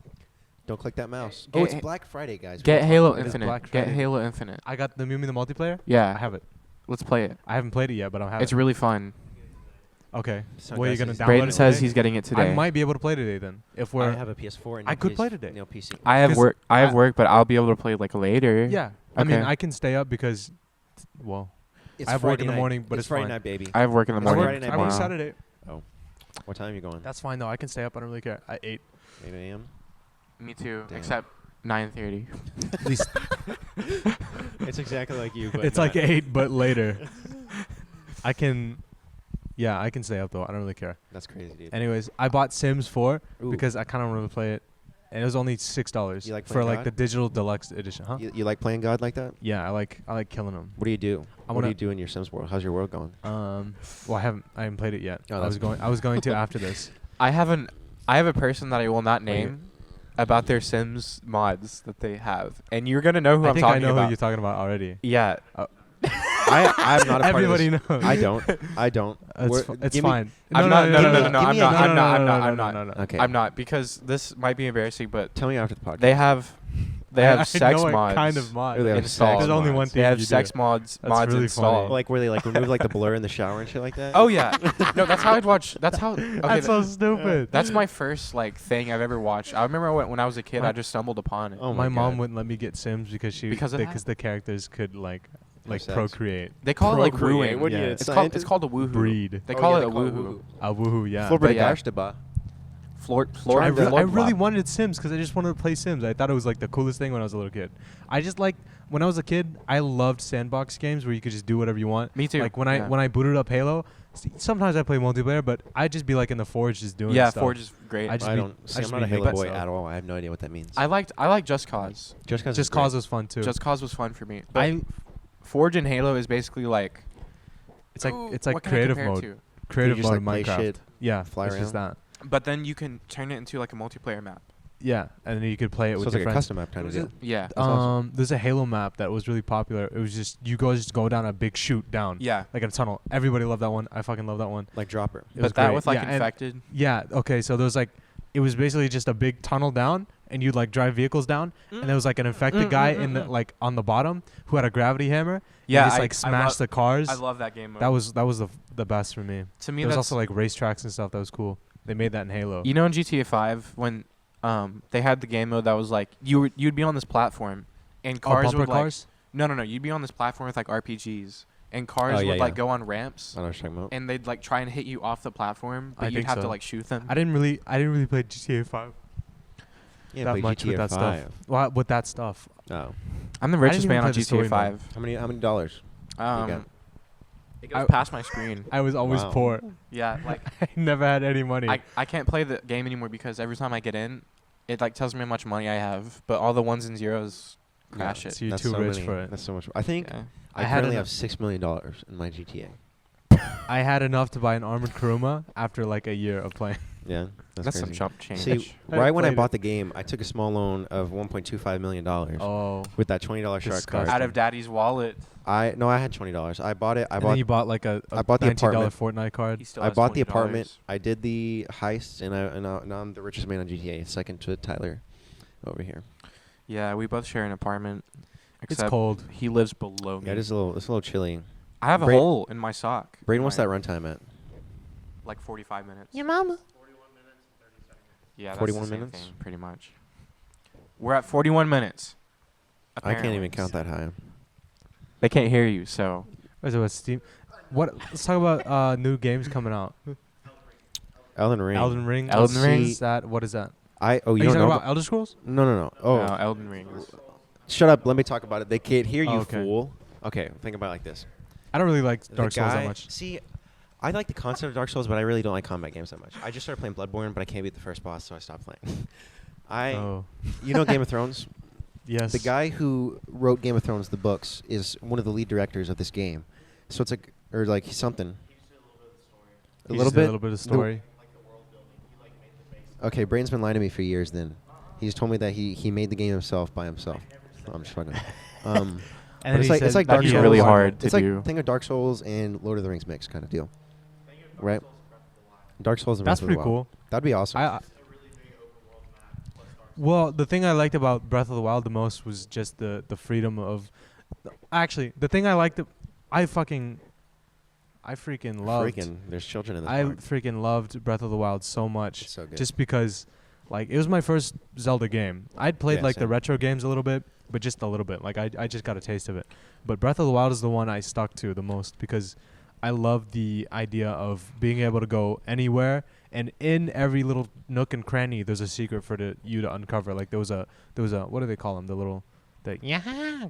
Don't click that mouse. Get Oh, it's Ha- Black Friday, guys. Get We're Halo talking about Infinite. Black Get Friday. Halo Infinite. I got the Mimi the multiplayer. Yeah. I have it. Let's play it. I haven't played it yet, but I'll have It's it. really fun. Okay. So What are you guys, gonna it's- download Brayden it says today? he's getting it today. I might be able to play today then. If we're I have a PS4 and I no could PS play today. No PC. I have 'Cause work. I have I- work, but I'll be able to play like later. yeah. I mean, Okay. I can stay up because, well, It's I have work Friday in the night. morning, but it's Friday fine. night, baby. I have work in the It's morning Friday night, I work Wow. Saturday. What time are you going? That's fine though. I can stay up. I don't really care. At 8. 8 a.m. Me too. Damn. Except 9:30. At least It's exactly like you, but it's like 8, but later. I can. Yeah, I can stay up though. I don't really care. That's crazy, dude. Anyways, I bought Sims 4 Ooh. because I kind of want to play it, and it was only $6 You like for playing like God? the digital deluxe edition, huh? You like playing God like that? Yeah, I like killing them. What do you do? I What do wanna- you do in your Sims world? How's your world going? Well, I haven't played it yet. Oh, I was going to after this. I have a person that I will not Wait. name about their Sims mods that they have, and you're gonna know who I I'm think I talking know about. who you're talking about already. Yeah. I'm not a part Everybody of this. knows. I don't. It's give me- fine. I'm not. No, no, no, no, no. give I'm me not. a- I'm not. I'm not. I'm no, not. no. Okay. I'm not, because this might be embarrassing, but Tell me after the podcast. they have I sex know what mods kind of mod. Oh, they have installed. sex There's only mods. one They thing have you sex do. mods That's mods really installed. funny. like where they like remove like the blur in the shower and shit like that. Oh yeah. No, that's how I'd watch. That's how. Okay, That's so stupid. that's my first like thing I've ever watched. I remember when I was a kid, My- I just stumbled upon it. Oh my mom God. wouldn't let me get Sims because Because of that? the characters could like sex. procreate, They call it like Procreate. wooing. What are you, Yeah. a It's called scientist? a woohoo. breed. They Oh, call yeah, it they a call it woohoo. A woohoo, yeah. Flor But yeah. Bergastaba. I really Flor- wanted Sims because I just wanted to play Sims. I thought it was like the coolest thing when I was a little kid. I just like when I was a kid, I loved sandbox games where you could just do whatever you want. Me too. Like when Yeah. I booted up Halo, sometimes I play multiplayer, but I'd just be like in the Forge just doing Yeah, stuff. Forge is great. I just I be- don't. See, I I'm just not a be Halo making boy stuff. at all. I have no idea what that means. I liked Just Cause. Just cause. Just Cause was fun too. Just Cause was fun for me. But I Forge and Halo is basically like it's like ooh, it's like what can I creative compare it mode. to? Creative just, mode like, in play Minecraft. shit, Yeah, fly it's just that. But then you can turn it into like a multiplayer map. Yeah, and then you could play it So with it's your like a friends. custom map kind of Was deal. Yeah. That's awesome. There's a Halo map that was really popular. It was just you guys just go down a big chute down, Yeah. like in a tunnel. Everybody loved that one. I fucking love that one. Like Dropper. It But was that great. with like yeah, and- infected. Yeah. Okay. So there was like, it was basically just a big tunnel down, and you'd like drive vehicles down, and there was like an infected guy in the like on the bottom who had a gravity hammer. Yeah, and just I- like I smashed the cars. I love that game mode. That was the best for me. to me There was that's also like racetracks and stuff that was cool. They made that in Halo. you know in GTA 5 when they had the game mode that was like you'd be on this platform and cars bumper would like cars. no you'd be on this platform with like RPGs and cars Oh, yeah, would like yeah. go on ramps I know what you're talking about. and they'd like try and hit you off the platform, but I you'd think have to so. like shoot them. I didn't really play GTA 5 Yeah, that play much with GTA that 5. stuff. Well, with that stuff. Oh. I'm the I richest didn't man even on play the story GTA mode. 5. How many dollars? got? It goes I- past my screen. I was always Wow. poor. Yeah, like I never had any money. I can't play the game anymore because every time I get in, it like tells me how much money I have, but all the ones and zeros crash So it. you're That's too so rich many. for it. That's so much. I think Yeah. I I had currently enough- have $6 million in my GTA. I had enough to buy an armored Kuruma after like a year of playing. Yeah, That's some crazy. chump change. See, I right when I played bought it. the game, I took a small loan of $1.25 million Oh. with that $20 shark card. Disgusting. Out of daddy's wallet. I had $20. I bought it. And then you bought like a I bought the $19 apartment. Fortnite card. He still I has bought the $20. apartment. I did the heist, and now I'm the richest man on GTA, second to Tyler over here. Yeah, we both share an apartment. It's Except cold. he lives below me. Yeah, it's a little chilly. I have a Bra- hole in my sock. Brayden, what's that Right. runtime at? Like 45 minutes. Your mama. Yeah, that's 41 the same minutes? thing, pretty much. We're at 41 minutes. I can't even apparently. count that high. They can't hear you, so. What is it? What Steam? What? Let's talk about new games coming out. Elden Ring. Elden Ring. Elden What's Ring? that? What is that? You Are you don't talking know about Elder Scrolls? No. Oh, No, Elden Ring. shut up. Let me talk about it. They can't hear you, Oh, okay. fool. Okay, think about it like this. I don't really like The Dark Souls that guy- much. See, I like the concept of Dark Souls, but I really don't like combat games that much. I just started playing Bloodborne, but I can't beat the first boss, so I stopped playing. Oh. You know Game of Thrones? Yes. The guy who wrote Game of Thrones, the books, is one of the lead directors of this game. So it's like, or like he's something. He A just little did bit. A little bit of story. Okay, Brayden's been lying to me for years. Then he's told me that he made the game himself by himself. Oh, I'm just fucking. And But then it's he like- said it's like that Dark he Souls. had really one- hard to It's like do. think of Dark Souls and Lord of the Rings mix kind of deal, right? Dark Souls and That's Breath of the pretty Wild. cool. That'd be awesome. Well, the thing I liked about Breath of the Wild the most was just the freedom of. Actually, the thing I liked, I freaking loved. There's children in this I park. freaking loved Breath of the Wild so much, It's so good. just because, like, it was my first Zelda game. I'd played Yeah, like the same. retro games a little bit, but just a little bit. Like I just got a taste of it. But Breath of the Wild is the one I stuck to the most because I love the idea of being able to go anywhere, and in every little nook and cranny, there's a secret for you to uncover. Like there was a what do they call them? The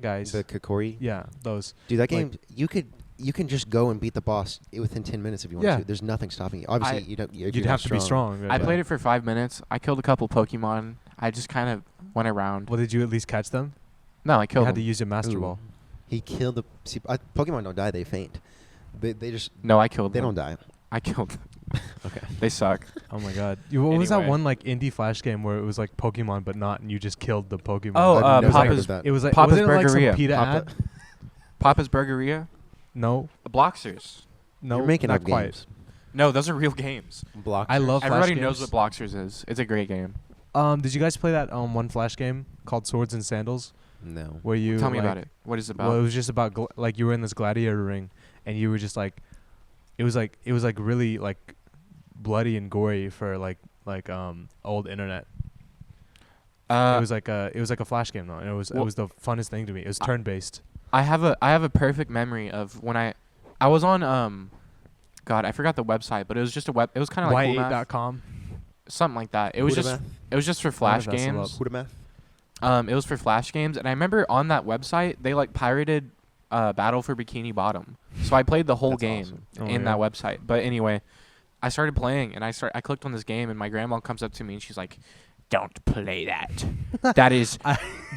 guys. the Kokori. Yeah, those. Dude, that like- game you can just go and beat the boss within 10 minutes if you want Yeah. to. There's nothing stopping you. Obviously, I- you don't. If You'd you're not have to be strong. I but- played it for 5 minutes. I killed a couple Pokemon. I just kind of went around. Well, did you at least catch them? No, I You killed had to them. use your Master Ooh. Ball. He killed the. See, Pokemon don't die; they faint. They just No, I killed they them. don't die. I killed them. Okay. They suck. Oh my god! What was that Anyway. one like indie flash game where it was like Pokemon but not, and you just killed the Pokemon? Oh, I've never heard Papa's- of that. It was like Papa's wasn't it like some Burgeria. PETA Papa- ad? Papa's Burgeria? No, Bloxers. no, You're making not up quite. games. No, those are real games. Block. I love Flash Everybody games. knows what Bloxers is. It's a great game. Did you guys play that one flash game called Swords and Sandals No. where you Tell me like- about it. What is it about? Well, it was just about like you were in this gladiator ring, and you were just like, it was like really like bloody and gory for like old internet. It was like a flash game though, and it was the funnest thing to me. It was turn based. I have a perfect memory of when I was on God, I forgot the website, but it was just a it was kind of like Cool Math, Y8.com. something like that. It was just for flash Why did I mess it games. Who math? It was for flash games, and I remember on that website they like pirated Battle for Bikini Bottom. So I played the whole That's game awesome. Oh, in yeah. that website. But anyway, I started playing, and I clicked on this game, and my grandma comes up to me and she's like, "Don't play that.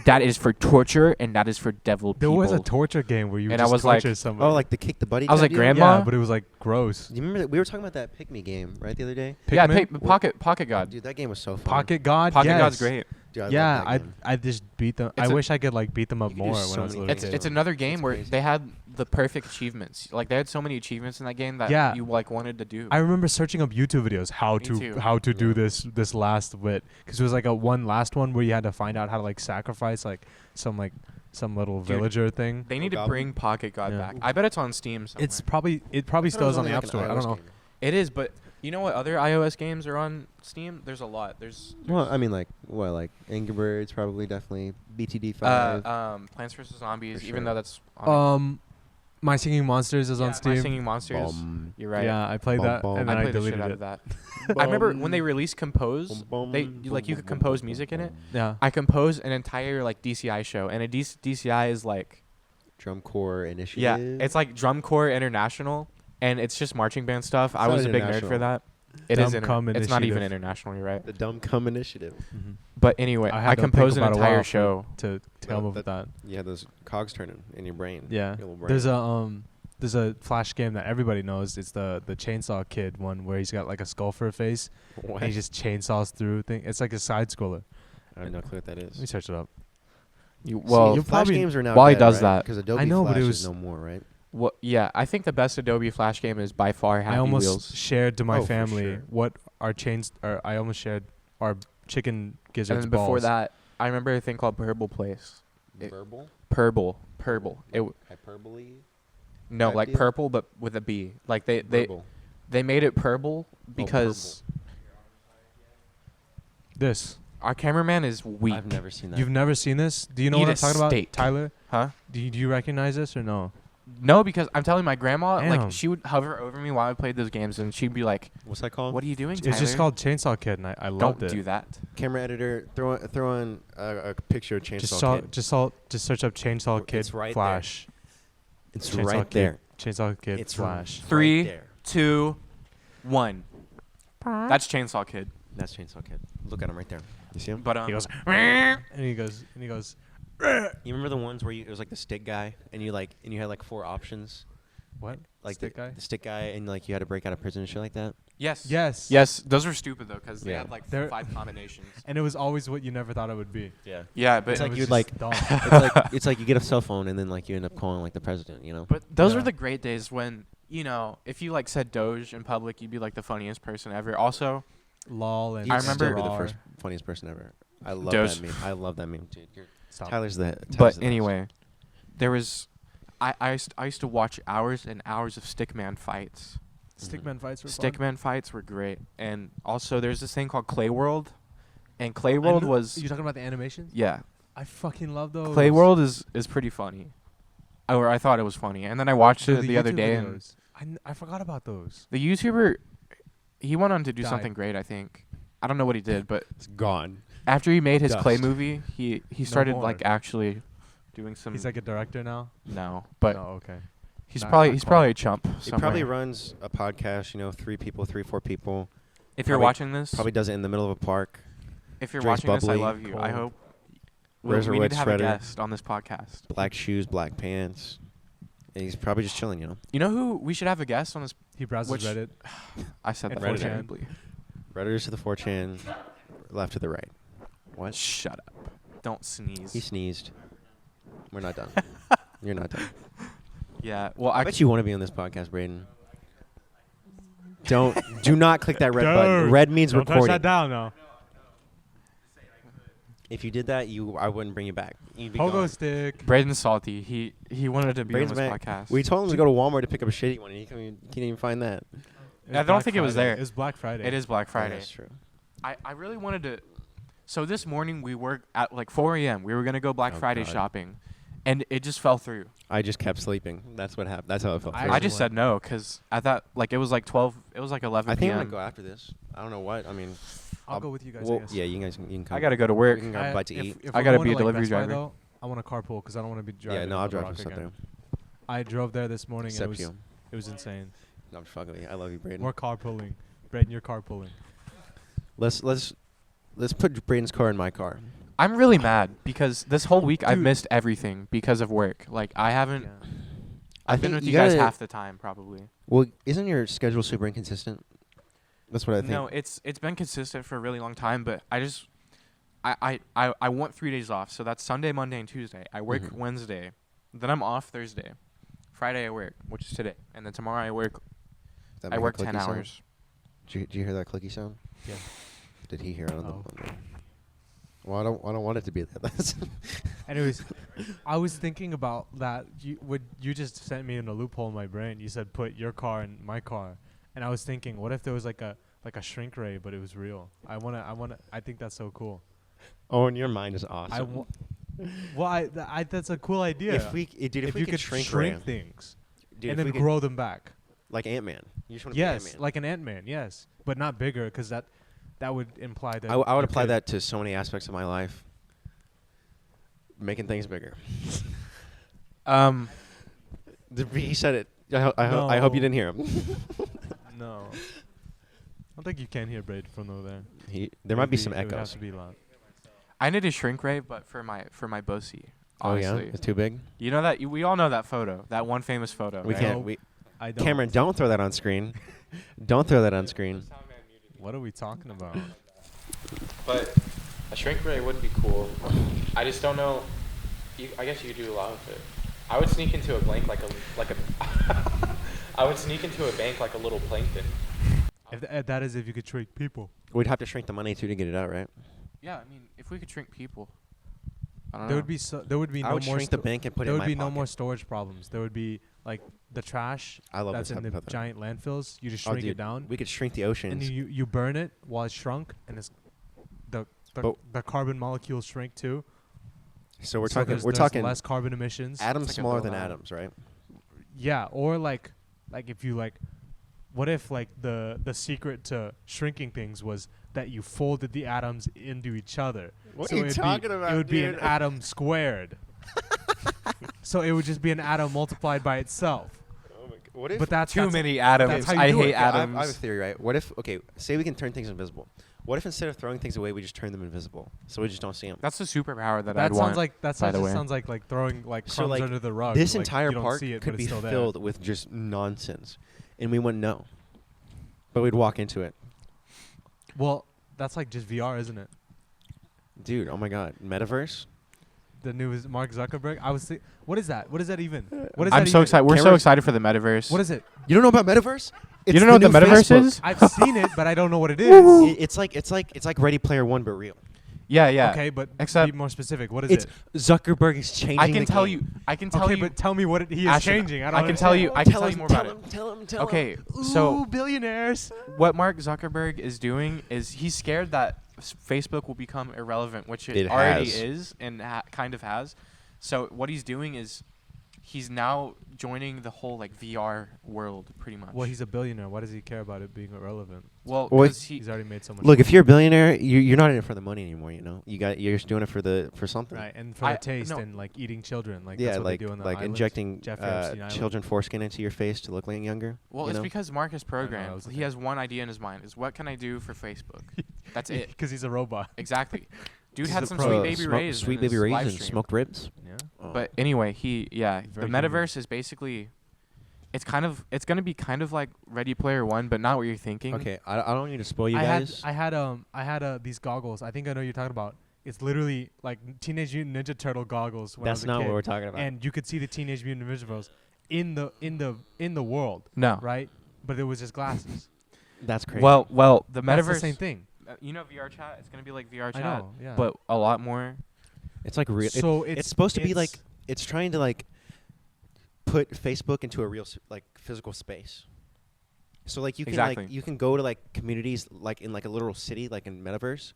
That is for torture, and that is for devil There people." was a torture game where you And I just was like- torture somebody. Oh, like the kick the buddy. I was kinda like, deal? Grandma? yeah, but it was like gross. You remember that we were talking about that Pick Me game right the other day? Yeah, Pikmin? Pocket God. Dude, that game was so fun. Pocket God. Pocket yes. God's great. Dude, I Yeah, love that game. I just beat them. It's I a- wish I could like beat them up You could do more so when I was a many little It's kid. it's another game It's where crazy. they had the perfect achievements. Like they had so many achievements in that game that Yeah. you like wanted to do. I remember searching up YouTube videos how Me to too. do Yeah. this last bit, because it was like a last one where you had to find out how to like sacrifice like some little Dude, villager thing. They need to Goblin? bring Pocket God Yeah. back. I bet it's on Steam somewhere. It probably I still thought it is was on the only App like an Store. I don't iOS know. game. It is, but you know what other iOS games are on Steam? There's a lot. There's Well, I mean, like Angry Birds, probably, definitely. BTD5. Plants vs Zombies. For even sure. though that's on My Singing Monsters is yeah, on Steam. My Singing Monsters. Bum. You're right. Yeah, I played Bum, that bum. and I then I played the shit deleted out it. of that. I remember when they released Compose. Bum, They bum, you could bum, compose bum, music in it. bum. Yeah. I composed an entire like DCI show, and a DCI is like Drum Corps Initiative. yeah, it's like Drum Corps International, and it's just marching band stuff. I It's was not a big nerd for international. that. It is. Dumb Cum It's not even Initiative. international. You're right. The Dumb Cum Initiative. Mm-hmm. But anyway, I had I to composed an think about a entire while show. to come up with that. You had those cogs turning in your brain. Yeah. Your little brain. There's a Flash game that everybody knows. It's the Chainsaw Kid one where he's got like a skull for a face. What? And he just chainsaws through thing. It's like a side scroller. I have no clue what that is. Let me search it up. Well, See, Flash games are now while he dead, does right? that- because Adobe I know, but Flash it is was- no more, right? well, yeah, I think the best Adobe Flash game is by far Happy I almost Wheels. shared to my Oh, for family sure. what our chains are. I almost shared our chicken And gizzards then before balls. that, I remember a thing called Purple Place. Verbal? Purple. Hyperbole? No, Type like deal? purple, but with a B. Like they Verbal. made it purple because This. our cameraman is weak. I've never seen that. You've never seen this? Do you know Eat what a I'm talking about, steak. Tyler? Huh? Do you recognize this or no? No, because I'm telling my grandma, Damn. like she would hover over me while I played those games, and she'd be like, What's that called? "What are you doing, It's just Tyler? called Chainsaw Kid, and I loved Don't it. do that." Camera editor, throw on a picture of Chainsaw Kid. Just search up Chainsaw Kid It's right there. Flash. It's Chainsaw right Kid. there. Chainsaw Kid It's Flash. right 3, there. 2, 1. That's Chainsaw Kid. That's Chainsaw Kid. Look at him right there. You see him? But He goes, and he goes. You remember the ones where it was like the stick guy, and you had like 4 options, What? like Stick guy? the stick guy, and like you had to break out of prison and shit like that. yes, Yes. yes. Those were stupid though, because they Yeah. had like They're- 5 combinations. And it was always what you never thought it would be. Yeah. Yeah, but It's like It was you'd just like- dumb. It's like you get a cell phone and then like you end up calling like the president, you know? But those Yeah. were the great days when, if you like said Doge in public, you'd be like the funniest person ever. Also, Lol and I You'd remember- still be the rar. first funniest person ever. I love Doge. that meme. I love that meme, dude. Stop. Tyler's the. but Tyler's the best. anyway, there was, I used to watch hours and hours of Stickman fights. Stickman fights were fun. Stickman fights were great, and also there's this thing called Clay World, and Clay World was You talking about the animations? yeah, I fucking love those. Clay World is pretty funny, or I thought it was funny, and then I watched Dude, it the other YouTube day, and videos. I forgot about those. the YouTuber, he went on to do Died. something great. I think I don't know what he did, but It's gone. after he made his Clay Dust. movie, he started more. like actually doing some. He's like a director now. no, but Oh, okay. he's not probably quite. a chump. He probably somewhere. runs a podcast. 3, 4 people. If you're probably- watching this, Probably does it in the middle of a park. if you're drinks watching this, I bubbly, love you. I cold. hope Wears a we red need to have sweater. a guest on this podcast. Black shoes, black pants. And he's probably just chilling, you know. You know who we should have a guest on this? He browses Which- Reddit. I said And that 4chan. terribly. Redditors to the 4chan, left to the right. What? Shut up! Don't sneeze. He sneezed. We're not done. You're not done. Yeah. Well, I bet you want to be on this podcast, Brayden. Do not click that red button. Dude, Red means Don't touch recording. that down now. If you did that, I wouldn't bring you back. You'd be Pogo gone. stick. Brayden's salty. He wanted to be Brayden's on this back. podcast. We told him to go to Walmart to pick up a shitty one, and he can't even find that. It was I don't Black think it was Friday. there. It was Black Friday. It is Black Friday. Yeah, that's true. I really wanted to. So this morning we were at like 4 a.m. We were gonna go Black Oh, Friday God. shopping, and it just fell through. I just kept sleeping. That's what happened. That's how it felt. I I just said no because I thought like it was like 12. It was like 11 I think I'm p.m. gonna go after this. I don't know what. I mean, I'll go with you guys. well, I guess. yeah, you can come. I gotta go to work. We can grab a bite to eat. If I we're gotta going be to, a delivery Best Buy, driver. though, I want to carpool because I don't want to be driving. Yeah, no, I'll to the drive Rock us up again. there. I drove there this morning and Except you. it was insane. No, I'm just fucking with you. I love you, Brayden. More carpooling. Brayden, you're carpooling. Let's put Brayden's car in my car. I'm really mad because this whole week I've Dude. missed everything because of work. Like I haven't. Yeah. I've been think with you you guys gotta- half the time probably. Well, isn't your schedule super inconsistent? That's what I think. No, it's been consistent for a really long time, but I just I want 3 days off. So that's Sunday, Monday, and Tuesday. I work Mhm. Wednesday, then I'm off Thursday. Friday I work, which is today, and then tomorrow I work. Does that I make a work 10 clicky sound? hours. Did you hear that clicky sound? Yeah. Did he hear it? Oh. Well, I don't want it to be that. That's Anyways, I was thinking about that. You just sent me in a loophole in my brain. You said put your car in my car, and I was thinking, what if there was like a shrink ray, but it was real? I think that's so cool. Oh, and your mind is awesome. That's a cool idea. If we you could shrink things dude, and if then we grow them back. like Ant-Man. You just want to Yes, be Ant-Man. like an Ant-Man. Yes, but not bigger, because that would imply that. I would you apply could- that to so many aspects of my life. Making things bigger. Um, He said it. I hope you No. didn't hear him. No. don't think you can hear Brayden from over there. There might be some It would have echoes. to be loud. I need a shrink ray, but for my bussy. Oh Honestly. yeah, it's too big. You know that we all know that photo, that one famous photo. We right? can't. No, We I don't. Cameron, don't throw that on screen. Don't throw that on screen. What are we talking about? But a shrink ray would be cool. I just don't know. I guess you could do a lot with it. I would sneak into a bank like a. I would sneak into a bank like a little plankton. If that is if you could trick people. We'd have to shrink the money too to get it out, right? Yeah, I mean, if we could shrink people, I don't There know. would be there would be I no would more shrink the bank and put it there in would my be no pocket. more storage problems. There would be like the trash I love that's this in the hypothetical. giant landfills. You just Oh, shrink dude, it down, We could shrink the and oceans. you burn it while it's shrunk, and it's the But- the carbon molecules shrink too. So we're So talking. there's We're talking less carbon emissions. atoms It's like a smaller little than atom. atoms, right? Yeah, or like if you like, what if like the secret to shrinking things was that you folded the atoms into each other? What So are you it'd be- talking about, It would be an dude? atom squared. So it would just be an atom multiplied by itself. Oh my God. What if? But that's Too that's- many atoms. that's how you I do it. hate Okay, I have atoms. a theory, right? What if? Okay, say we can turn things invisible. What if instead of throwing things away, we just turn them invisible, so we just don't see them? That's the superpower that That I'd sounds want. like that by the way. sounds like throwing like crumbs So like under the rug. this like, entire you don't park see it, could but be it's still there. filled with just nonsense, and we wouldn't know. But we'd walk into it, Well, that's like just VR, isn't it? dude. Oh my God, Metaverse. The newest Mark Zuckerberg. I was what is that? What is that even? What is I'm that so even? excited. We're so Cameron- excited for the metaverse. What is it? You don't know about Metaverse? You don't know what the new metaverse Facebook. is? I've seen it, but I don't know what it is. It's like Ready Player One, but real. Yeah, yeah. Okay, but Except- be more specific. What is It's it? Zuckerberg is changing. I can the tell game. you. I can tell Okay, you. but tell me what he is Ashton, changing. I don't I can tell you. I can tell you more about it. Tell him. Okay, Ooh, so billionaires. what Mark Zuckerberg is doing is he's scared that Facebook will become irrelevant, which it already has. is and kind of has. So what he's doing is he's now joining the whole like VR world pretty much. Well, he's a billionaire. Why does he care about it being irrelevant? well, Well, 'cause He's already made so much. Look, if you're a billionaire, you're not in it for the money anymore. You know, you're just doing it for something. right, and for I- the taste no. and like eating children, like Yeah, that's what like they do on the like island. injecting Jeffrey Epstein Island. children foreskin into your face to look like younger. well, you it's know? because Mark is that programmed. was the He thing. has one idea in his mind: is what can I do for Facebook? That's it. Because he's a robot. Exactly. Dude He's had a some pro. sweet baby rays. Sweet in baby his rays live and stream. smoked ribs. Yeah. Oh. But anyway, the Very metaverse is basically, it's gonna be kind of like Ready Player One, but not what you're thinking. Okay, I don't need to spoil you I guys. had these goggles. I think I know what you're talking about. It's literally like Teenage Mutant Ninja Turtle goggles. When I That's was a not kid. what we're talking about. And you could see the Teenage Mutant Ninja Turtles in the world, No. right? But it was just glasses. That's crazy. Well, the That's metaverse. the same thing. You know VR chat. It's gonna be like VR I chat, know. Yeah. but a lot more. it's like real. so It's supposed to be like it's trying to like put Facebook into a real like physical space. So like you can Exactly. like you can go to like communities like in like a literal city like in Metaverse,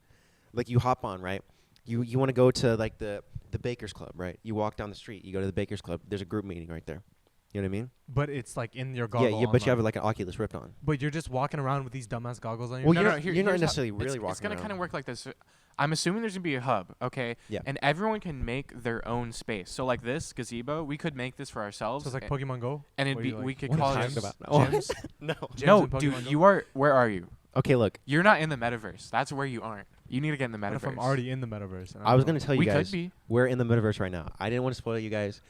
like you hop on right. You want to go to like the Baker's Club right? You walk down the street. You go to the Baker's Club. There's a group meeting right there. You know what I mean? But it's like in your goggle. Yeah, but you have online. like an Oculus Rift on. But you're just walking around with these dumbass goggles on your Well, head. you're not- here- you're not here's how- necessarily really It's walking gonna around. kind of work like this. I'm assuming there's gonna be a hub, okay? Yeah. And everyone can make their own space. So like this gazebo, we could make this for ourselves. So it's like a- Pokemon Go. and it'd where be you, like, we could what call are it you talking talking about? gyms. No. Gyms No, in Pokemon dude, Go? you are. Where are you? Okay, look. You're not in the metaverse. That's where you aren't. You need to get in the What metaverse. if I'm already in the metaverse? and I was don't gonna know? tell you we guys could be. we're in the Metaverse right now. I didn't want to spoil you guys.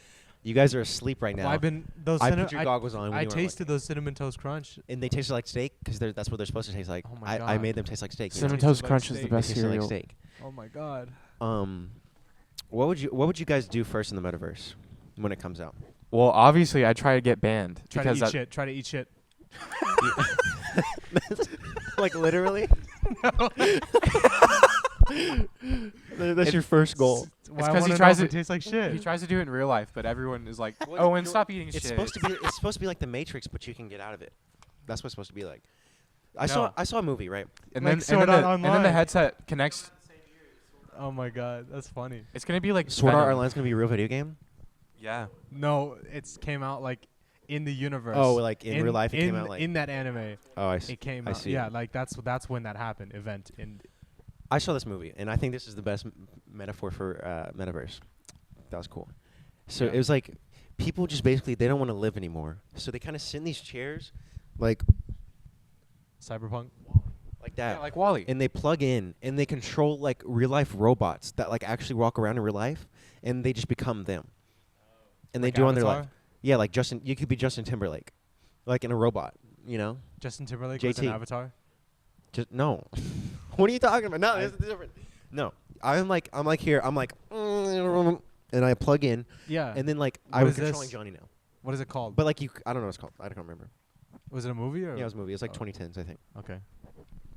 You guys are asleep right now. Well, I've been those. I cinna- put your goggles on. When I you weren't tasted looking. those cinnamon toast crunch. And they tasted like steak because that's what they're supposed to taste like. Oh my I God. made them taste like steak. you know? Cinnamon tasted Toast like Crunch is the steak. They best tasted like cereal. steak. Oh my god. What would you guys do first in the Metaverse when it comes out? Well, obviously, I try to get banned Try to because eat that, shit. Try to eat shit. Like literally? That's your first goal. Why I 'cause he wanna know tries if it to- tastes like shit. he tries to do it in real life, but everyone is like, Well, "Owen, you- stop eating It's shit." supposed to be like the Matrix, but you can get out of it. That's what it's supposed to be like. I No. saw a movie, right? and like then Sword Art and then the Online. headset connects. Oh my god, that's funny. It's gonna be like Sword Art Venom. Online's gonna be a real video game. Yeah. No, it's came out like in the universe. Oh, like in real life, it came out like. in that anime. Oh, I see. It came I out. see. Yeah, like that's when that happened. Event in. I saw this movie, and I think this is the best metaphor for Metaverse. That was cool. So Yeah. it was like people just basically they don't want to live anymore, so they kind of sit in these chairs, like Cyberpunk. like that. Yeah, like Wally. And they plug in and they control like real life robots that like actually walk around in real life, and they just become them. And Like they do on their Avatar? life. Yeah, like Justin. You could be Justin Timberlake, like in a robot. You know, Justin Timberlake was an JT. Avatar. just no. What are you talking about? No, this is different. No, I'm like here. I'm like, and I plug in, Yeah. and then like What I'm is this? controlling Johnny now. What is it called? But like I don't know what it's called. I don't remember. Was it a movie or? Yeah, it was a movie. It's like Oh. 2010s, I think. Okay.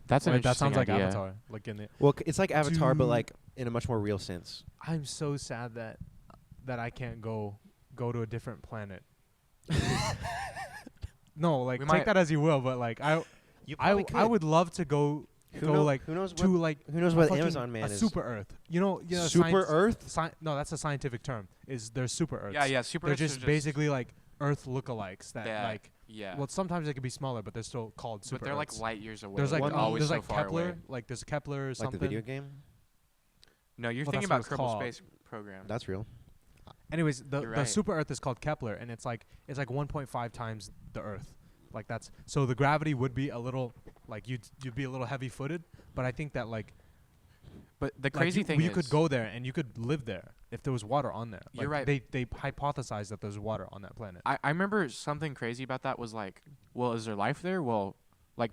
That's an Wait, that interesting sounds like idea. Avatar. Like in the. Well, it's like Avatar, but Dude. like in a much more real sense. I'm so sad that I can't go to a different planet. No, like We take might- that as you will, but like I would love to go like who knows to what, like who knows a what fucking- Amazon man a is? super Earth. You know Super Earth? No, that's a scientific term. Is there's super Earths. Yeah, super. They're Earths are just basically like Earth lookalikes that Yeah, like. yeah. Well, sometimes they could be smaller, but they're still called super. but they're like Earths. light years away. There's like One- always there's so like far Kepler, away. like there's Kepler or Like something. the video game? No, you're Well, thinking that's what about it's Kerbal called. Space Program. That's real. Anyways, the You're the right. super Earth is called Kepler, and it's like 1.5 times the Earth. Like that's so the gravity would be a little like you'd be a little heavy footed, but I think that like But the like crazy you, thing you is, could go there and you could live there if there was water on there. You're Like, right. They hypothesized that there's water on that planet. I remember something crazy about that was like, well, is there life there? Well, like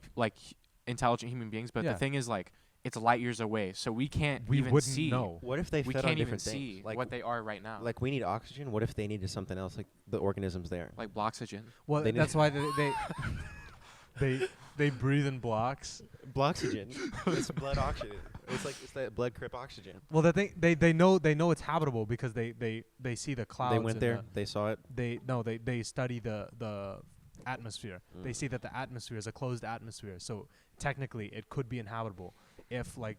intelligent human beings, but Yeah. the thing is like it's light years away, so we can't We even wouldn't see. know. What if they We fed on can't even different see things? Like what they are right now. like we need oxygen. What if they needed something else, like the organisms there? like Bloxygen. Well, They that's why they breathe in blocks. Bloxygen. It's blood oxygen. It's that blood crip oxygen. Well, the thing they know it's habitable because they see the clouds. They went and there. They saw it. They study the atmosphere. They Mm. see that the atmosphere is a closed atmosphere, so technically it could be inhabitable if like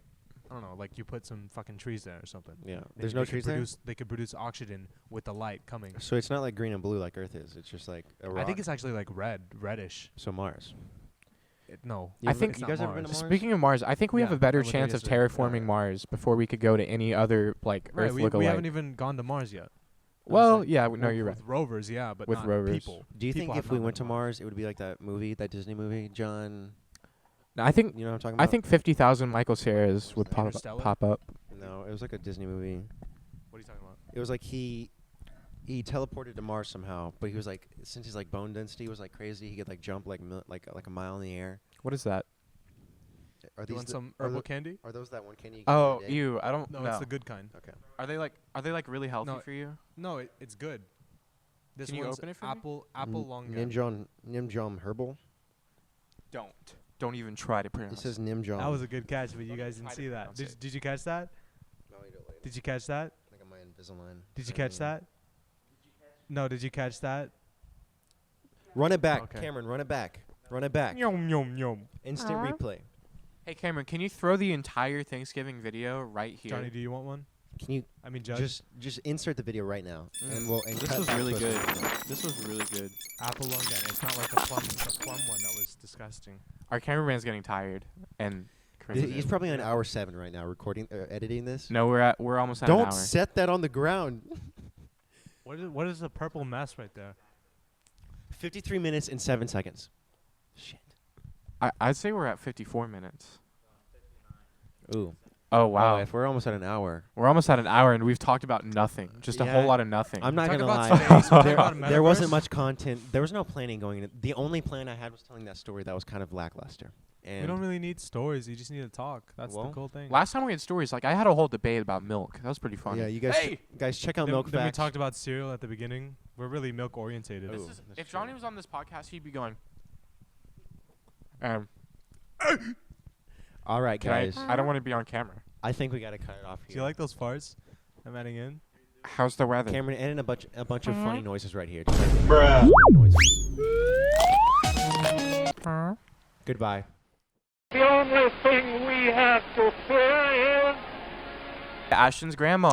I don't know, like you put some fucking trees there or something. Yeah. They- There's they no could trees there. produce, They could produce oxygen with the light coming. So it's not like green and blue like Earth is. It's just like a rock. I think it's actually like reddish. So Mars. No, You I think- it's you not guys ever been to Mars. Mars? Speaking of Mars, I think we have Yeah, a better I went there chance of yesterday. terraforming Mars before we could go to any other like Right, Earth we lookalike. haven't even gone to Mars yet. Well, I'm yeah, saying. no, Well, you're right. with rovers, yeah, but With not rovers. people. Do you People think have if we not went been to Mars, it would be like that movie, that Disney movie, John? No, I think You know what I'm talking about? I think 50,000 Michael Cera's would Interstellar? pop up. No, it was like a Disney movie. What are you talking about? It was like he teleported to Mars somehow, but he was like, since his like bone density was like crazy, he could like jump like like a mile in the air. What is that? Are You these want the- some are herbal tho- candy? Are those that one candy? You get Oh, every day? you. I don't No, know. it's the good kind. Okay. Are they like really healthy No, for you? No, it's good. This Can you one's open it for me? apple long neck. Nimjom herbal. Don't even try to It pronounce. says Nimjom. That was a good catch, but you guys didn't I see didn't that. pronounce it. Did you catch that? No, you do it later. Did you catch that? Like on my Invisalign. Did you catch that? No, did you catch that? Run it back, Okay. Cameron. Run it back. Run it back. Yum yum yum. Instant replay. Hey Cameron, can you throw the entire Thanksgiving video right here? Johnny, do you want one? Can you I mean, Judge. just insert the video right now, and we'll. And This cut was back really to good. us. This was really good. Apple long neck. It's not like the plum one that was disgusting. Our cameraman's getting tired and He's probably on hour 7 right now, editing this. No, we're almost at an Don't hour. set that on the ground. What is the purple mess right there? 53 minutes and 7 seconds. Shit. I'd say we're at 54 minutes. Ooh. Oh wow, If we're almost at an hour. we're almost at an hour and we've talked about nothing. Just a Yeah, whole lot of nothing. I'm not Talk gonna about lie. space, we talk there, about there wasn't Metaverse. much content. There was no planning going in. The only plan I had was telling that story that was kind of lackluster. And We don't really need stories. You just need to talk. That's Well, the cool thing. Last time we had stories, like I had a whole debate about milk. That was pretty funny. yeah, you guys, Hey! guys, check out then, Milk then we Facts. talked about cereal at the beginning. We're really milk orientated. Ooh. This is, that's if true. Johnny was on this podcast, he'd be going. All right, Can guys. I don't want to be on camera. I think we gotta cut it off Do here. you like those farts I'm adding in? How's the weather? Cameron, add in a bunch of funny noises right here. Just like noises. Goodbye. The only thing we have to fear is Ashton's grandma.